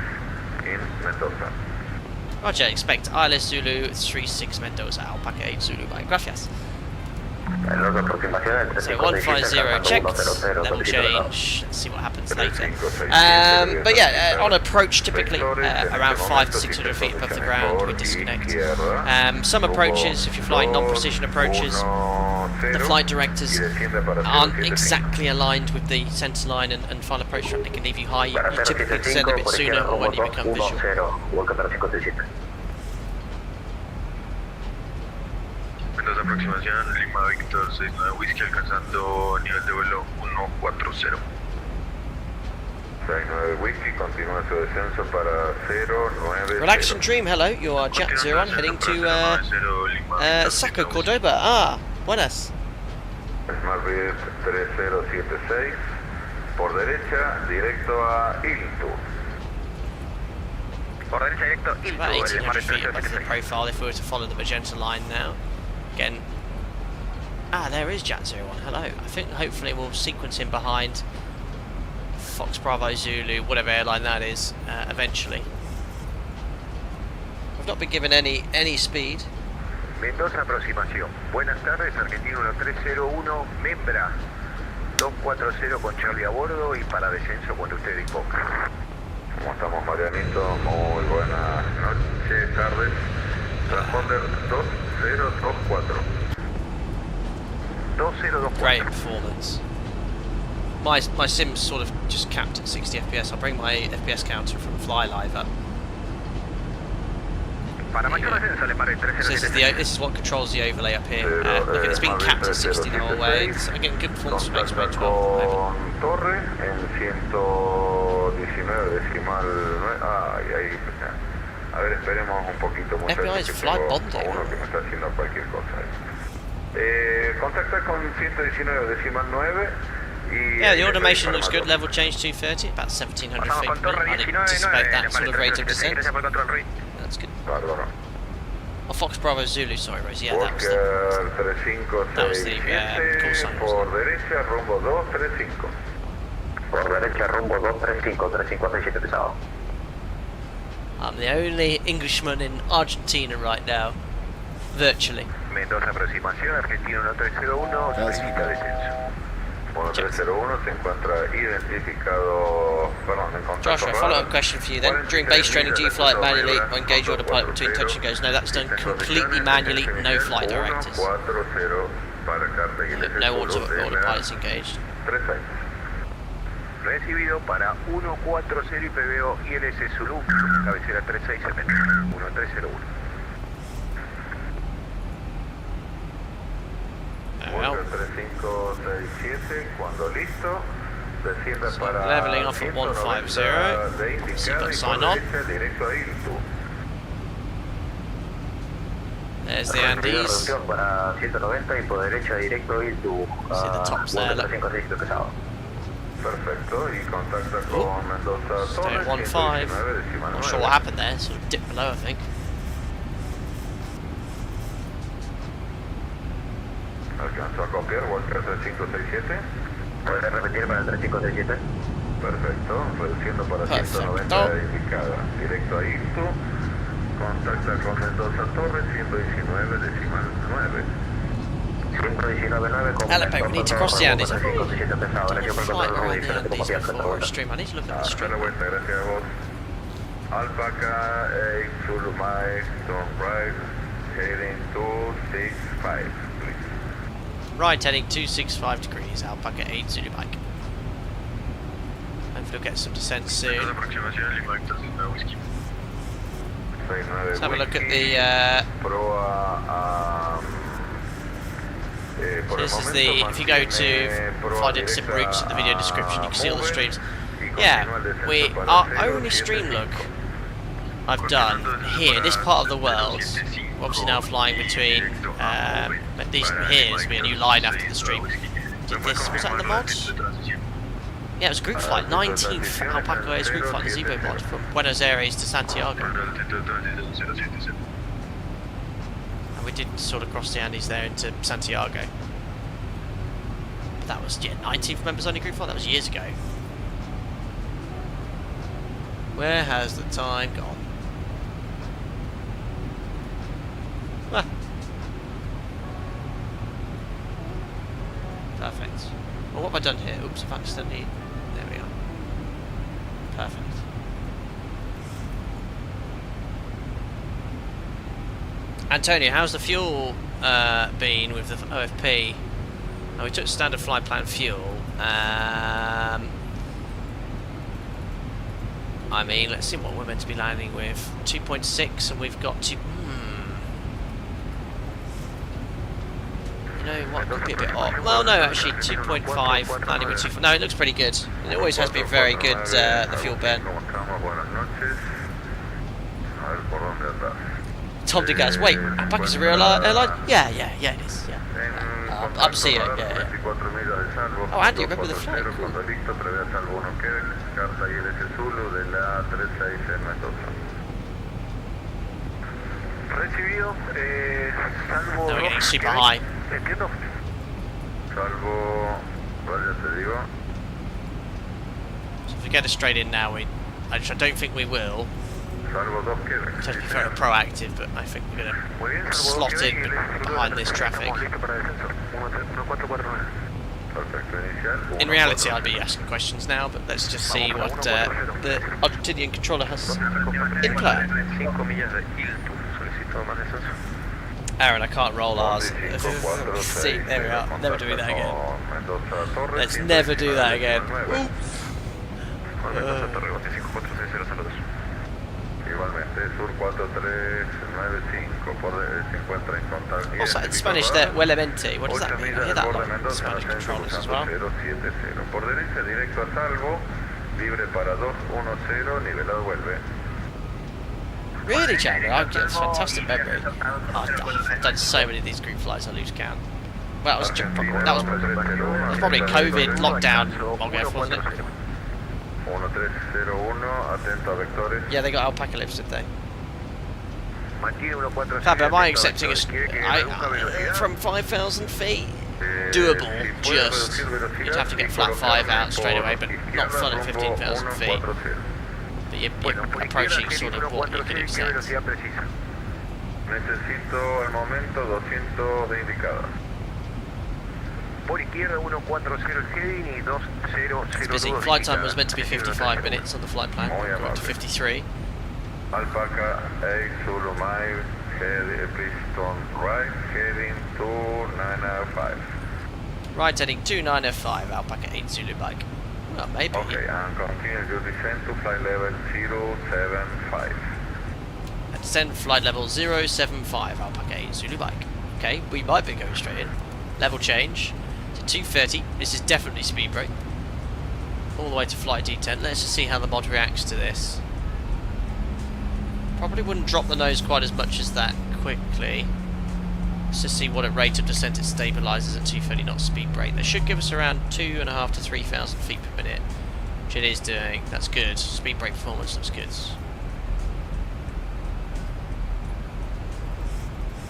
in Mendoza. Roger, expect ILS Zulu 36 Mendoza, Alpaca 8 Zulu Mike. Gracias. So 150 checked, then we'll change, let's see what happens later. But yeah, on approach typically around 500 to 600 feet above the ground we disconnect. Some approaches, if you're flying non-precision approaches, the flight directors aren't exactly aligned with the centre line and final approach track. They can leave you high, you typically descend a bit sooner or when you become visual. Mendoza aproximación, Lima Victor 69 Whisky alcanzando nivel de vuelo 140. 69 Whisky, continúa su descenso para 090. Relax and dream, hello, you are Jet 01 heading to SACO, Cordoba. Ah, buenas. Smart 3076, por derecha, directo a Iltu. Por derecha directo Iltu. About 1800 feet above the profile if we were to follow the magenta line now. Again, there is Jet 01, hello. I think hopefully we'll sequence him behind Fox Bravo Zulu, whatever airline that is, eventually. I've not been given any speed. Mendoza aproximación. Buenas tardes, Argentina 1301, Membra 240 con Charlie a bordo y para descenso cuando usted disponga. ¿Cómo estamos, Marianito? Muy buenas noches, tardes. Transponder 2024. 2024. Great performance. My sim's sort of just capped at 60 FPS. I'll bring my FPS counter from FlyLive up. So this is what controls the overlay up here. Look, it's been capped at 60 the whole way. So again, good performance from X-Ray 12. Torre en 119 decimal 9. Ahí. A ver, esperemos un poquito, muchachos. FBI is flight bonding. Uno que me está haciendo cualquier cosa. Contacta con 119 decimal 9. Yeah, the automation looks good. Level change 230, about 1700 feet per minute. I'd anticipate that sort of rate of descent. That's good. Oh, Fox Bravo Zulu, sorry, Rose. Yeah, that was the call sign. Por derecha, rumbo 235. Por derecha, rumbo 235, 3547 pesado. I'm the only Englishman in Argentina right now, virtually. Mendoza aproximación, Argentina 1301, solicita descenso. 1301 se encuentra identificado, perdón, en contacto. Joshua, follow-up question for you then. During base training, do you fly it manually or engage autopilot between touch and goes? No, that's done completely manually, no flight directors. No autopilot's engaged. Recibido para 140 y PBO ILS Zulu, cabecera 3670, 1301. Vuelve 3567, cuando listo, descienda para leveling off at 150. So you've got to sign on. There's the Andes. See the tops there, look. Perfecto, y contacta con Mendoza Stay at 1.5. Not sure what happened there, sort of dipped below, I think. Alcanzó a copiar, Walker 3567. ¿Puede repetir para el 3567? Perfecto, reduciendo para 190 indicada. Directo a Ictu. Contacta con Mendoza Torre 119 decimal 9. 119.9 con Hello, we need to cross the Andes. I flight around the Andes before stream. I need to look at the stream. Vuelta, gracias a vos. Alpaca 8 Zulu Mike, turn right, heading 265, please. Right, heading 265 degrees, Alpaca 8 Zulu Mike. Hopefully we'll get some descent soon. Let's have a look at the... So this is the, if you go to Flight Sim routes in the video description, you can see all the streams. Yeah, our only stream look I've done here, this part of the world, we're obviously now flying between, these from here, this will be a new line after the stream. Did this, was that the mods? Yeah, it was a group flight, 19th Alpaca Airways group flight, the ZIBO mod, from Buenos Aires to Santiago. And we did sort of cross the Andes there into Santiago. But that was, yeah, 19th members only group flight, that was years ago. Where has the time gone? Ah. Perfect. Well, what have I done here? Oops, I've accidentally... There we are. Perfect. Antonio, how's the fuel been with the OFP? Oh, we took standard flight plan fuel. I mean, let's see what we're meant to be landing with. 2.6, and we've got to... You know what, could be a bit off. Well, no, actually, 2.5, landing with 2... No, it looks pretty good. It always has been very good, the fuel burn. Tom DeGaz, wait, Alpaca is a real airline? Yeah, it is, yeah. I'm CEO, yeah. Oh, Andy, remember the flight? Cool. Recibido, salvo... No, we're getting super high. Entiendo. Salvo, vaya te digo. So if we get us straight in now, which I don't think we will. Salvo dos quedan. It's supposed to be very proactive, but I think we're going to slot in behind this traffic. In reality, I'd be asking questions now, but let's just see what the Argentinian controller has in plan. Aaron, I can't roll ours. See, there we are. Never doing that again. Let's never do that again. Also, in Spanish, there, Huelemente. What does that mean? I hear that a lot in Spanish controllers as well. Really, Chandler? I've got a fantastic memory. I've done so many of these group flights, I lose count. Well, that was probably COVID lockdown long ago, wasn't it? Yeah, they got Alpaca lips, did they? Fabio, am I accepting from 5,000 feet? Doable, just. You'd have to get flat 5 out straight away, but not fun at 15,000 feet. But you're approaching sort of what you can accept. Necesito al momento 200 de indicada. Por izquierda 140 el heading y 2002. It's busy. Flight time was meant to be 55 minutes on the flight plan. We're up to 53. Alpaca 8 Zulu Mile, piston right, heading 2905. Right, heading 2905, Alpaca 8 Zulu bike. Well, maybe. Okay, and continue your descent to flight level 075. And descend flight level 075, Alpaca 8 Zulu bike. Okay, we might be going straight in. Level change to 230. This is definitely speed brake. All the way to flight D10. Let's just see how the mod reacts to this. Probably wouldn't drop the nose quite as much as that quickly. Let's just see what rate of descent it stabilises at 230 knots speed brake. That should give us around 2,500 to 3,000 feet per minute, which it is doing. That's good. Speed brake performance looks good.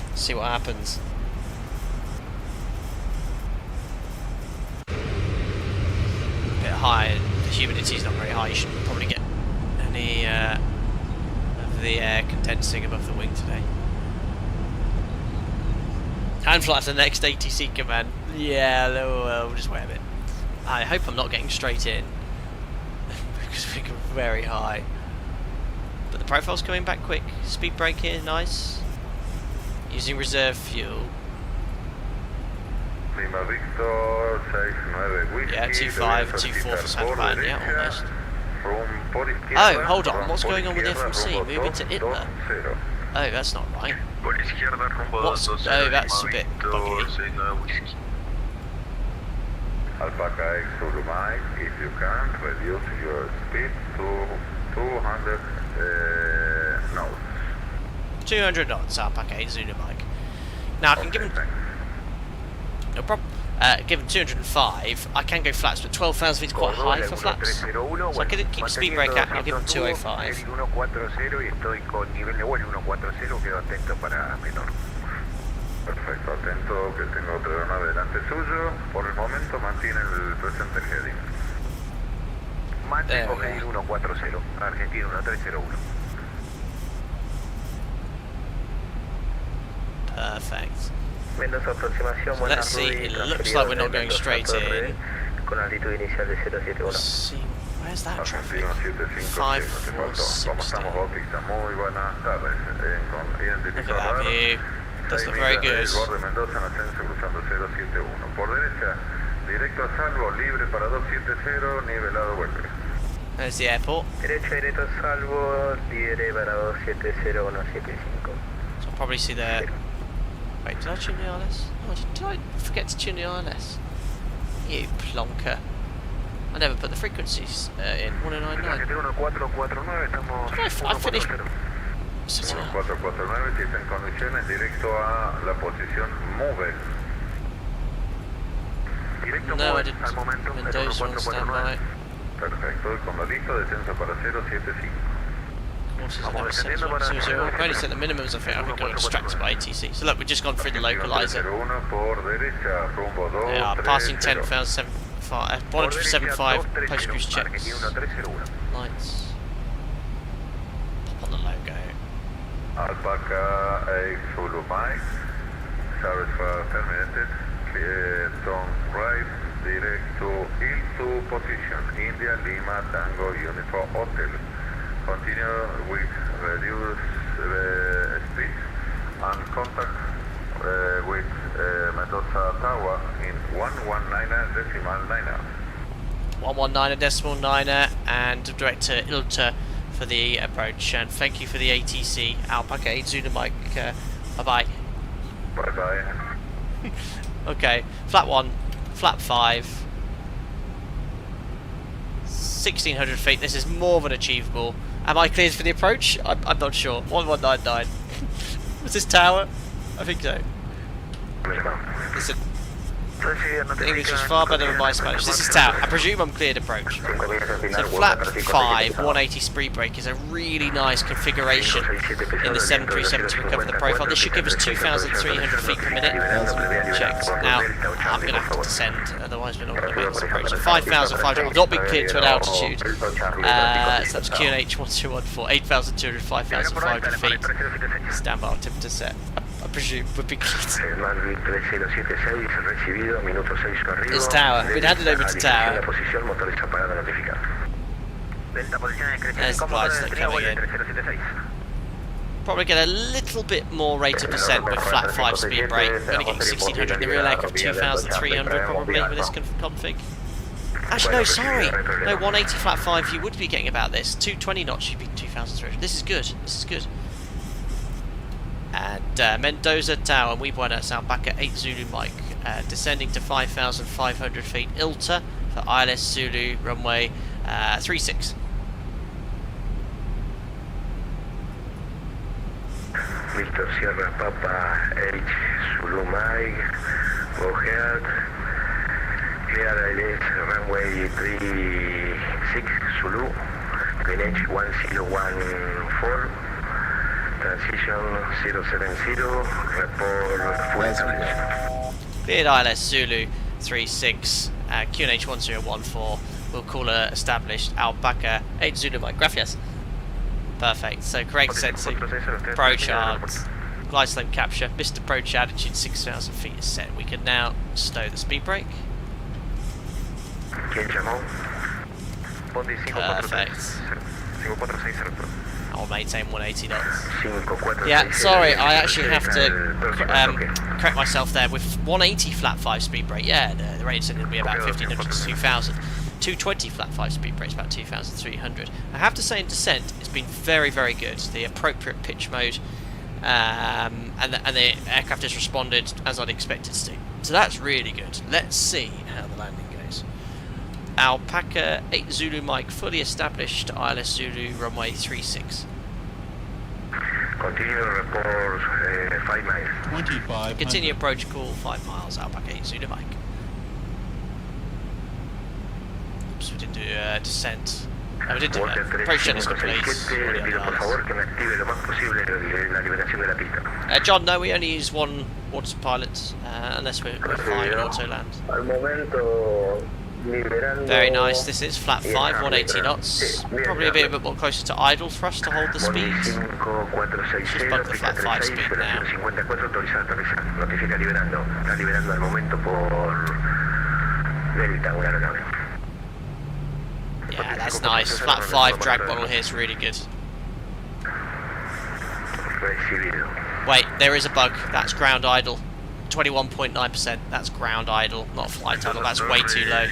Let's see what happens. A bit high, and the humidity is not very high. You shouldn't probably get any of the air condensing above the wing today. And fly to the next ATC command. Yeah, we'll just wait a bit. I hope I'm not getting straight in because we go very high. But the profile's coming back quick. Speed brake here, nice. Using reserve fuel. Lima Victor 69 Whiskey. Yeah, 25, 24 for San Juan. Yeah, almost. Oh, hold on. What's going on with FMC? Moving to Itla. Oh, that's not right. What's... Oh, that's a bit buggy. Alpaca X Zulu Mike, if you can, reduce your speed to 200 knots. 200 knots, Alpaca 8 Zulu Mike. Now I can give him... No problem. given 205, I can go flats, but 12,000 feet is quite high for flats. So I could keep speed brake out and I'll give them 205. 140 y estoy con nivel de vuelo 140, quedo atento para menor. Perfecto, atento que tengo otra aeronave delante suyo. Por el momento mantiene el presente heading. Mantengo heading 140, Argentina 1301. Perfect. Mendoza aproximación, So let's see, it looks like we're not going straight in. Con altitud inicial de 071. Let's see, where's that traffic? Argentina 756, ¿cómo estamos, Bautista? Muy buenas tardes. Look at that view. Does look very good. Borde Mendoza en ascenso cruzando 071. Por derecha, directo a salvo, libre para 270, nivelado vuelve. There's the airport. Derecho directo salvo, libre para 270 175. So I'll probably see the... Wait, did I tune the ILS? Oh, did I forget to tune the ILS? You plonker. I never put the frequencies in. 1099. I finished... 1449, si está en condiciones, directo a la posición MOVE. No, I didn't. Mendoza on standby. Perfecto, y como listo, descenso para 075. Courses at 7.20. I've only set the minimums, I think I got distracted by ATC. So look, we've just gone through the localizer. They are passing 10,075, 175 post cruise checks. Lights. Pop on the logo. Alpaca 8 Zulu Mike, service for terminated, clear turn right, direct to into position, India Lima Tango Uniform Hotel. Continue with reduced speed and contact with Mendoza Tower in 119.9. 119.9 and direct to Ilta for the approach, and thank you for the ATC Alpaca 8 Zulu Mike. Bye bye. Bye bye. Okay, flat 1, flat 5, 1600 feet. This is more than achievable. Am I cleared for the approach? I'm not sure. 1199. Was this tower? I think so. Listen, the English is far better than my Spanish. This is tower. I presume I'm cleared approach. So flat 5, 180 speed brake is a really nice configuration in the 737 to recover the profile. This should give us 2,300 feet per minute. Checked. Now, I'm going to have to descend, otherwise we're not going to make this approach. So 5,500. I've not been cleared to an altitude. So that's QNH 1214, 8,200, 5,500 feet. Stand by, tip to set. I presume would be cleared. It's tower. We'd hand it over to tower. There's the flights that are coming in. Probably get a little bit more rate of descent with flat 5 speed brake. Only getting 1600. The real aircraft 2,300 probably with this config. Actually, no, sorry. No, 180 flat 5 you would be getting about this. 220 knots you'd be 2,300. This is good. This is good. And Mendoza Tower, we Buenos Alpaca 8 Zulu Mike, descending to 5,500 feet. Ilta for ILS Zulu runway 36. Mr. Sierra Papa 8 Zulu Mike, go ahead. Clear ILS runway 36 Zulu, QNH 1014. Transition 070, report full established. Cleared ILS Zulu 36, QNH 1014. We'll call her established Alpaca 8 Zulu Mike. Gracias. Perfect. So correct sensing, approach arms, glide slope capture, missed approach altitude 6,000 feet is set. We can now stow the speed brake. Perfect. I'll maintain 180 knots. Yeah, sorry, I actually have to correct myself there. With 180 flat 5 speed brake, yeah, the rate will be about 1,500 to 2,000. 220 flat 5 speed brake is about 2,300. I have to say in descent, it's been very, very good. The appropriate pitch mode, and the aircraft has responded as I'd expect it to. So that's really good. Let's see how the landing goes. Alpaca 8 Zulu Mike, fully established, ILS Zulu runway 36. Continue report 5 miles. 25. Continue approach call 5 miles, Alpaca 8 Zulu Mike. Oops, we didn't do descent. No, we did do that. Approach checklist complete. Le pido por favor que me active lo más posible la liberación de la pista. John, no, we only use one autopilot unless we're flying auto land. Al momento liberando. Very nice. This is flat 5, 180 knots. Probably a bit more closer to idle for us to hold the speed. Just bump the flat 5 speed now. 54 autorizado aterrizar. Notifica liberando. Está liberando al momento por Delta, una aeronave. Yeah, that's nice. Flat 5 drag model here is really good. Recibido. Wait, there is a bug. That's ground idle. 21.9%. That's ground idle, not flight idle. That's way too low.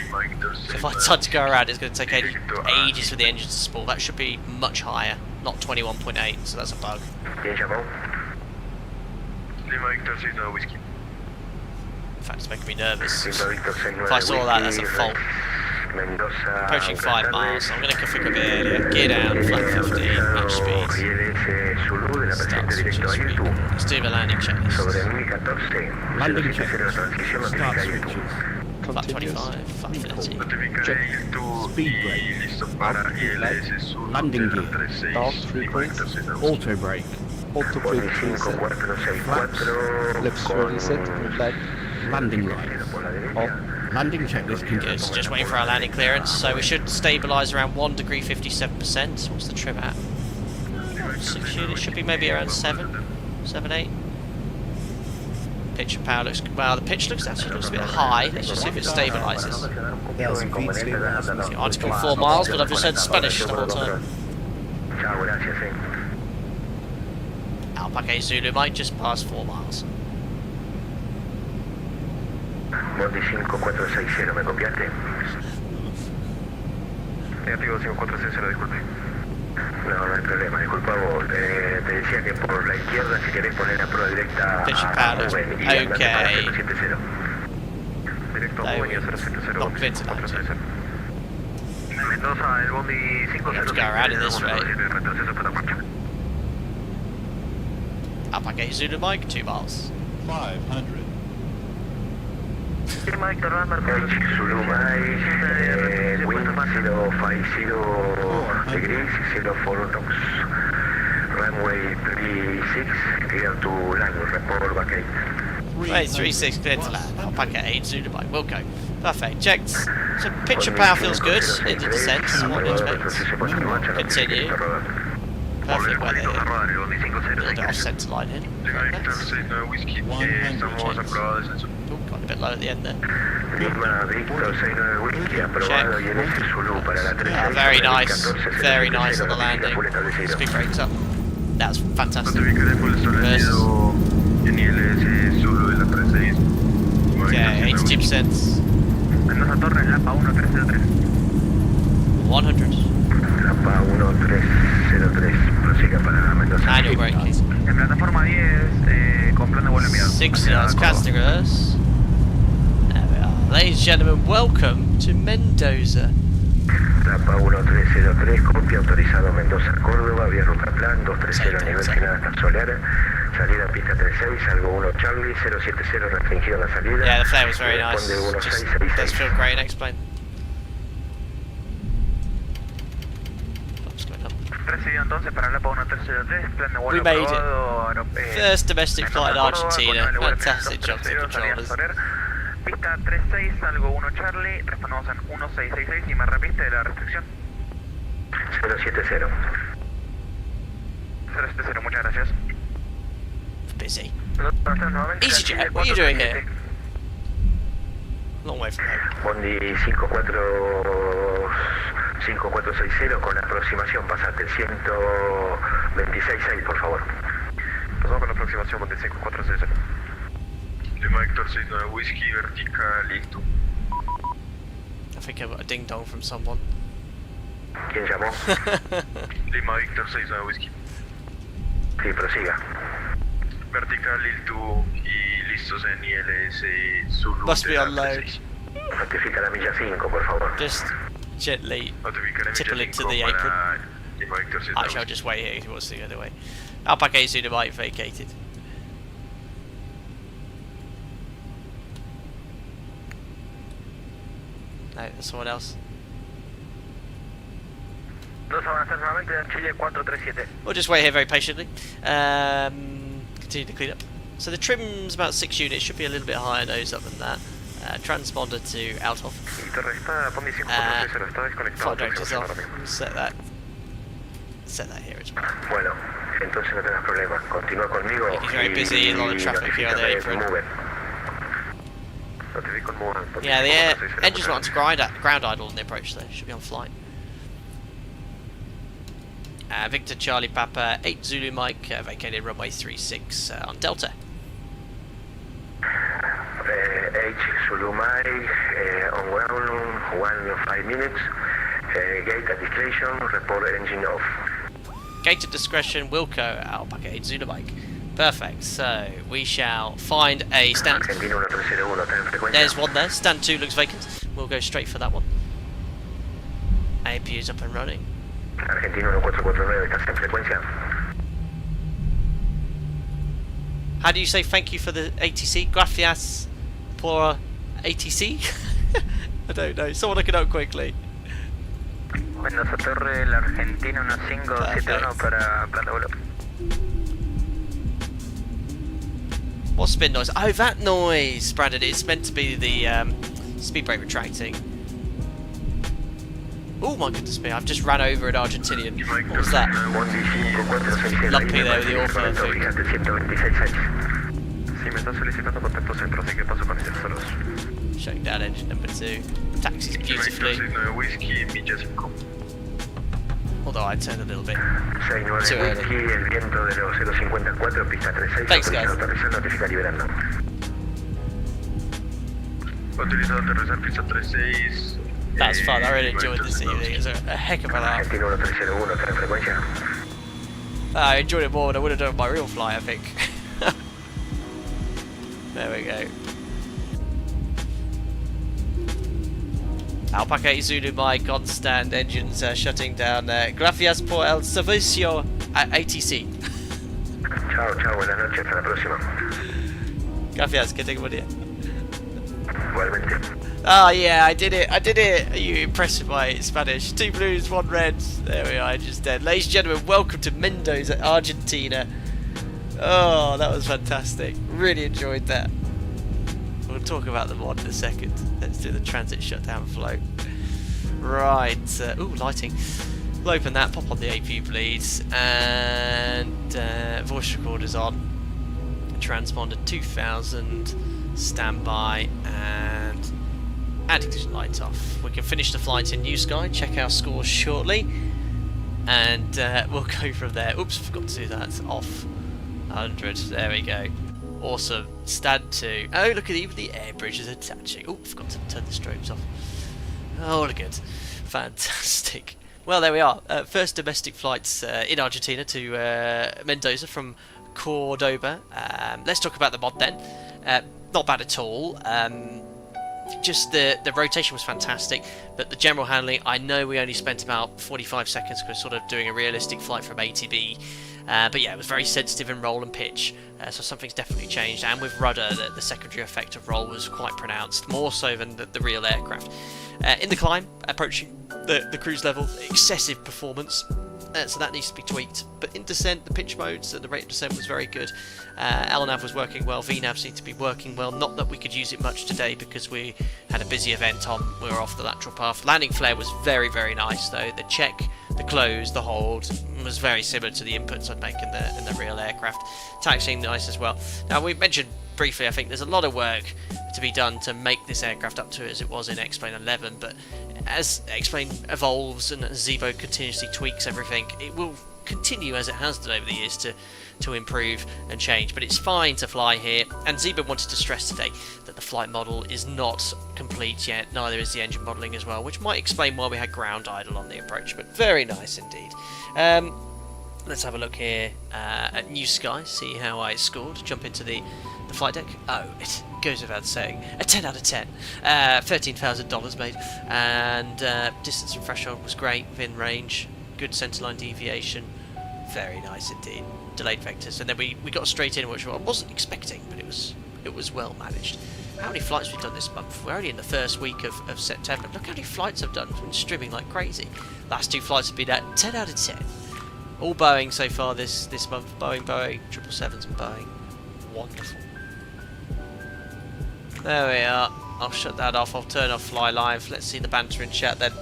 So if I decide to go around, it's going to take ages for the engine to spool. That should be much higher, not 21.8. So that's a bug. ¿Quién llamó? In fact, it's making me nervous. Lima Victor 69 If I saw that, that's a fault. Mendoza. Approaching 5 miles. I'm going to configure a bit earlier. Gear down, flat 15, match speed. Start switching speed. Let's do the landing checklist. Landing checklist. Start switches. Flat 25, flat 30. Speed brake. Landing gear. Down 3 points. Auto brake. Auto brake reset. Flaps. Left reset. Flat. Landing light. On. Landing checklist Good, complete. just waiting for our landing clearance. So we should stabilise around 1 degree 57%. What's the trim at? 6 units. Should be maybe around 7, 8. Pitch and power looks, well, the pitch actually looks a bit high. Let's just see if it stabilises. Article 4 miles, but I've just said Spanish the whole time. Alpaca Zulu might just pass 4 miles. Bondi 5460, ¿me copiaste? Negativo 5460, disculpe. No, no hay problema, disculpa vos. Te decía que por la izquierda, si querés poner la prueba directa Pitch and a power. Rubén, y andate para 070. Directo a Boeing 070, Not convinced about it. Mendoza, el Bondi You have to go around at this rate. retroceso para marcha. Alpaca Zulu Mike, 2 miles. 500. Zulu Mike, wind 050 degrees, 04 knots. Runway 36, clear to land, report back 8. Wait, 36 clear to land. Alpaca 8 Zulu Mike, we'll go. Perfect, checked. So pitch and power feels good in the descent, what we expect. Continue. Perfect weather here. A little bit off centre line in. Oh, got a bit low at the end there. Lima Victor 69 Whisky, aprobado y el Zulu para la 36. Very nice on the landing. Speed brakes up. That's fantastic. Okay, 82%. Mendoza Torres, Lapa 1303. 100. Lapa 1303, prosiga para Mendoza. Manual braking. En plataforma 10, con plan de vuelo enviado. 6 yards, casting reverse. There we are. Ladies and gentlemen, welcome to Mendoza. Lapa 1303, copia autorizado Mendoza, Córdoba, vía ruta plan, 230 nivel final hasta Soler, salida pista 36, algo 1 Charlie, 070 restringido la salida. Yeah, the flare was very nice. Just does feel great in X-Plane. What's going on? Recibido entonces para Lapa 1303, plan de vuelo We made it. aprobado. First domestic flight in Argentina. Fantastic job to the controllers. Pista 36, algo 1 Charlie, respondemos en 1666 y me repite la restricción. 070. 070, muchas gracias. Busy. EasyJet, what are you doing here? Long way from home. Bondi 5460 con aproximación, pasate 126.6 por favor. Pasamos con la aproximación Bondi 5460. Lima Victor 69 Whisky, vertical, listo. I think I got a ding dong from someone. ¿Quién llamó? Lima Victor 69 Whisky. Sí, prosiga. Vertical, listo y listos en ILS Zulu. Must be on low. Notifica la milla 5 por favor. Just gently Notificaré tipple milla into 5 the apron. para Lima Victor 69 Actually, I'll just wait here if he wants to go the other way. Alpaca Zulu Mike vacated. No, there's someone else. Mendoza, buenas tardes nuevamente, Chile 437. We'll just wait here very patiently. Continue to clean up. So the trim's about 6 units, should be a little bit higher nose up than that. Transponder to out of. Flight director's off. Set that here as well. Bueno, entonces no tengas problemas. Continúa conmigo. He's very busy, a lot of traffic here on the apron. Yeah, the engine's not on ground idle on the approach though, should be on flight. Victor Charlie Papa 8 Zulu Mike, vacated runway 36 on Delta. H Zulu Mike, on ground 5 minutes. Gate at discretion, report engine off. Gate at discretion, Wilco, Alpaca 8 Zulu Mike. Perfect, so we shall find a stand. There's one there, stand 2 looks vacant. We'll go straight for that one. APU's up and running. Argentina 1449, estás en frecuencia. How do you say thank you for the ATC? Gracias por ATC? I don't know, someone look it up quickly. Mendoza Torre, la Argentina 1571 para planta vuelo. What spin noise? Oh, that noise, Brandon. It's meant to be the speed brake retracting. Oh my goodness me! I've just ran over an Argentinian. What was that? Lumpy there with the orphan thing. Shutting down engine number 2. Taxis beautifully. Although I turned a little bit too early. Thanks, guys. That's fun. I really enjoyed this evening. It was a heck of a laugh. I enjoyed it more than I would have done on my real flight, I think. There we go. Alpaca 8 Zulu Mike on stand, engines shutting down. Gracias por el servicio ATC. Chao, buenas noches, hasta la próxima. Gracias, que tenga buen día. Igualmente. Oh yeah, I did it. Are you impressed with my Spanish? 2 blues, 1 red. There we are, just dead. Ladies and gentlemen, welcome to Mendoza, Argentina. Oh, that was fantastic. Really enjoyed that. We'll talk about the mod in a second. Let's do the transit shutdown flow. Right. Ooh, lighting. We'll open that, pop on the APU please. And voice recorder's on. Transponder 2000. Standby. And ignition lights off. We can finish the flight in New Sky. Check our scores shortly. And we'll go from there. Oops, forgot to do that. It's off. 100. There we go. Awesome. Stand 2. Oh, look at even the air bridge is attaching. Oh, forgot to turn the strobes off. Oh, look good. Fantastic. Well, there we are. First domestic flights in Argentina to Mendoza from Cordoba. Let's talk about the mod then. Not bad at all. Just the rotation was fantastic, but the general handling, I know we only spent about 45 seconds because we're sort of doing a realistic flight from A to B. But yeah, it was very sensitive in roll and pitch, so something's definitely changed. And with rudder, the secondary effect of roll was quite pronounced, more so than the real aircraft. In the climb, approaching the cruise level, excessive performance, so that needs to be tweaked. But in descent, the pitch modes, the rate of descent was very good. LNAV was working well, VNAV seemed to be working well. Not that we could use it much today because we had a busy event on, we were off the lateral path. Landing flare was very, very nice though. The check, the close, the hold was very similar to the inputs I'd make in the real aircraft. Taxiing nice as well. Now we mentioned briefly, I think there's a lot of work to be done to make this aircraft up to as it was in X-Plane 11, but as X-Plane evolves and ZIBO continuously tweaks everything, it will continue as it has done over the years to improve and change. But it's fine to fly here, and ZIBO wanted to stress today that the flight model is not complete yet, neither is the engine modelling as well, which might explain why we had ground idle on the approach, but very nice indeed. Let's have a look here at New Sky, see how I scored. Jump into the flight deck. Oh, it goes without saying, a 10 out of 10. $13,000 made, and distance from threshold was great, within range, good centerline deviation, very nice indeed. Delayed vectors, and then we got straight in, which I wasn't expecting, but it was well managed. how many flights we've done this month. We're only in the first week of September. Look how many flights I've done. I've been streaming like crazy. Last 2 flights have been at 10 out of 10. All Boeing so far this month. Boeing, 777s and Boeing. Wonderful. There we are. I'll shut that off. I'll turn off Fly Live. Let's see the banter in chat then.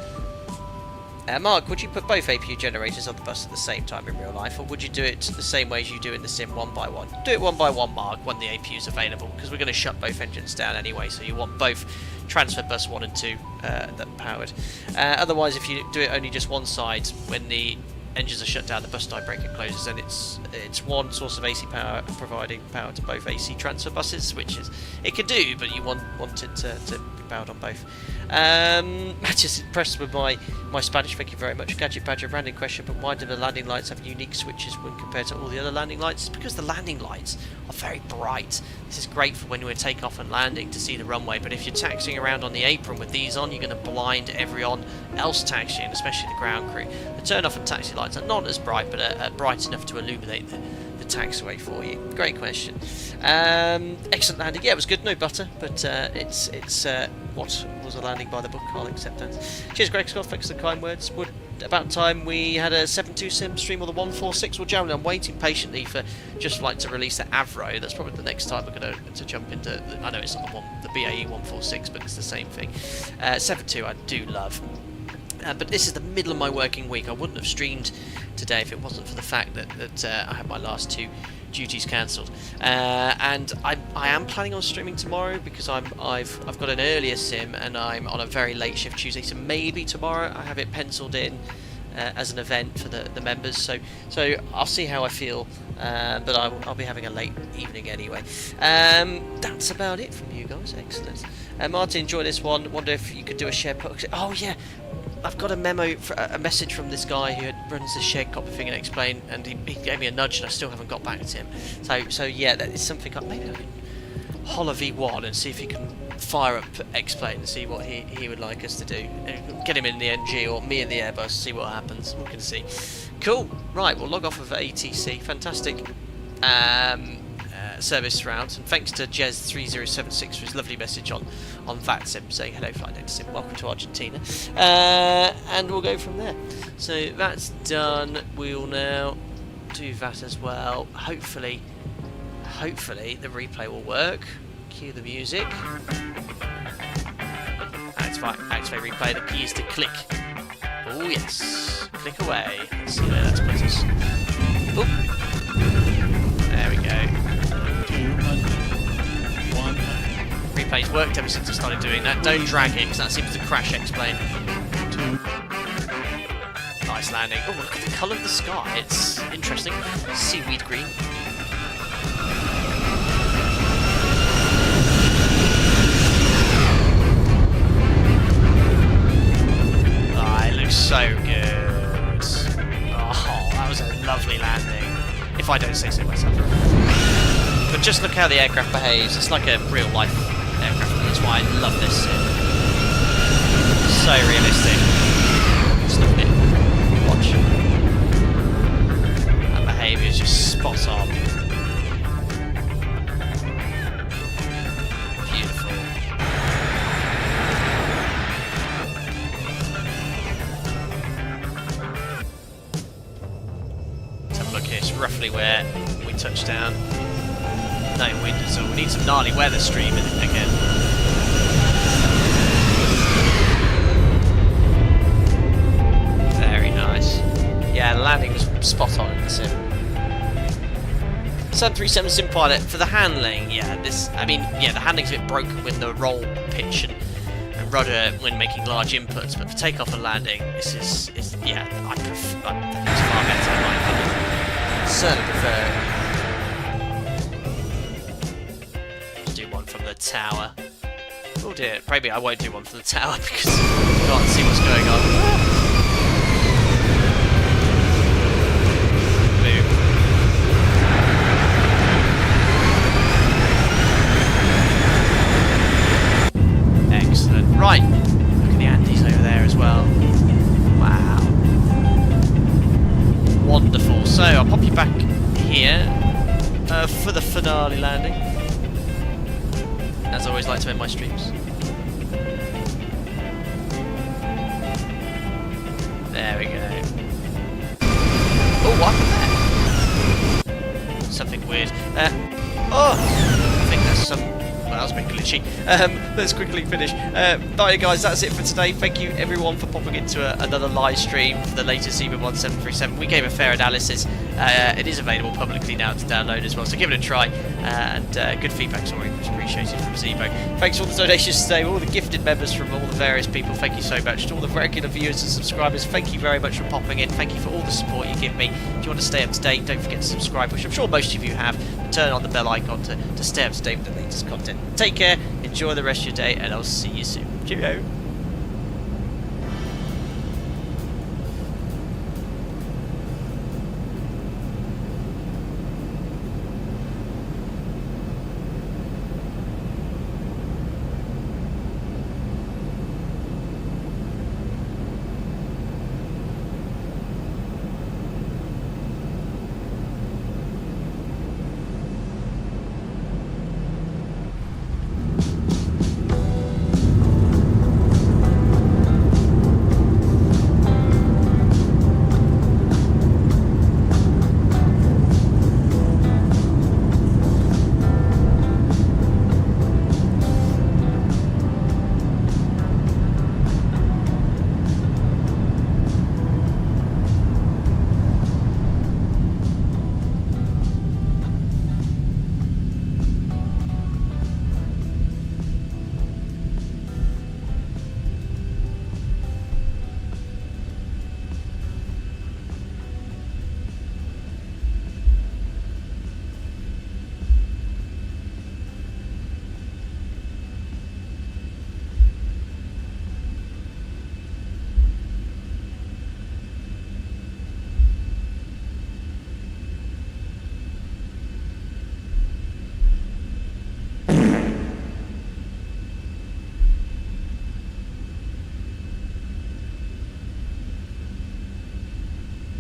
Mark, would you put both APU generators on the bus at the same time in real life, or would you do it the same way as you do in the sim, one by one? Do it one by one, Mark, when the APU is available, because we're going to shut both engines down anyway, so you want both transfer bus 1 and 2 that powered. Otherwise, if you do it only just one side, when the engines are shut down, the bus die breaker closes, and it's one source of AC power providing power to both AC transfer buses, which is it can do, but you want it to be powered on both. Matt is impressed with my Spanish. Thank you very much. Gadget Badger random question, but why do the landing lights have unique switches when compared to all the other landing lights? It's because the landing lights are very bright. This is great for when we're takeoff and landing to see the runway, but if you're taxiing around on the apron with these on, you're going to blind everyone else taxiing, especially the ground crew. The turn off and taxi lights are not as bright, but are bright enough to illuminate the taxiway for you. Great question. Excellent landing. Yeah, it was good. No butter, but it's what was a landing by the book. I'll accept that. Cheers, Greg Scott. Thanks for the kind words. Would about time we had a 7.2 sim stream or the 146. Well, generally, I'm waiting patiently for Just Flight to release the Avro. That's probably the next time we're going to jump into. I know it's not the BAE 146, but it's the same thing. 7.2 I do love. But this is the middle of my working week. I wouldn't have streamed today if it wasn't for the fact that I had my last 2 duties cancelled. And I am planning on streaming tomorrow because I've got an earlier sim and I'm on a very late shift Tuesday. So maybe tomorrow I have it penciled in as an event for the members. So I'll see how I feel. But I'll be having a late evening anyway. That's about it from you guys. Excellent. Martin, enjoy this one. Wonder if you could do a share post. Oh yeah. I've got a message from this guy who runs the shared copy thing and explained, and he gave me a nudge, and I still haven't got back to him. So yeah, that is something. Maybe I can holler V1 and see if he can fire up explain and see what he would like us to do. Get him in the NG or me in the Airbus, see what happens. We can see. Cool. Right, we'll log off of ATC. Fantastic. Service routes, and thanks to Jez3076 for his lovely message on VATSIM saying hello flight data sim, welcome to Argentina, and we'll go from there. So that's done. We'll now do that as well. Hopefully the replay will work. Cue the music. Activate replay. The key is to click. Oh yes, click away. Let's see where that's put us. Oop. There we go. Replay's worked ever since I started doing that. Don't drag it, because that seems to crash explain. Nice landing. Oh, look at the colour of the sky. It's interesting. Seaweed green. It looks so good. Oh, that was a lovely landing. If I don't say so myself. But just look how the aircraft behaves. It's like a real life aircraft. That's why I love this sim. So realistic. Just look at it. Watch. That behaviour is just spot on. Beautiful. Let's have a look here. It's roughly where we touched down. No wind at all. We need some gnarly weather streaming again. Very nice. Yeah, the landing was spot on in the sim. 737 sim pilot for the handling. Yeah, the handling's a bit broken with the roll pitch and rudder when making large inputs, but for takeoff and landing, this is yeah, I think it's far better in my opinion. Certainly prefer. From the tower. Oh dear, maybe I won't do one from the tower because I can't see what's going on. Boom. Excellent. Right, look at the Andes over there as well. Wow. Wonderful. So I'll pop you back here for the finale landing. As always, always like to end my streams. There we go. Oh, what happened there? Something weird. Oh! I think that's some... Well, that was a bit glitchy. Let's quickly finish. Right, guys, that's it for today. Thank you, everyone, for popping into another live stream for the latest ZIBO mod 737. We gave a fair analysis. It is available publicly now to download as well, so give it a try. And good feedback's always appreciated from ZIBO. Thanks for all the donations today, all the gifted members from all the various people. Thank you so much. To all the regular viewers and subscribers, thank you very much for popping in. Thank you for all the support you give me. If you want to stay up to date, don't forget to subscribe, which I'm sure most of you have. Turn on the bell icon to stay up to date with the latest content. Take care, enjoy the rest of your day, and I'll see you soon. Cheerio!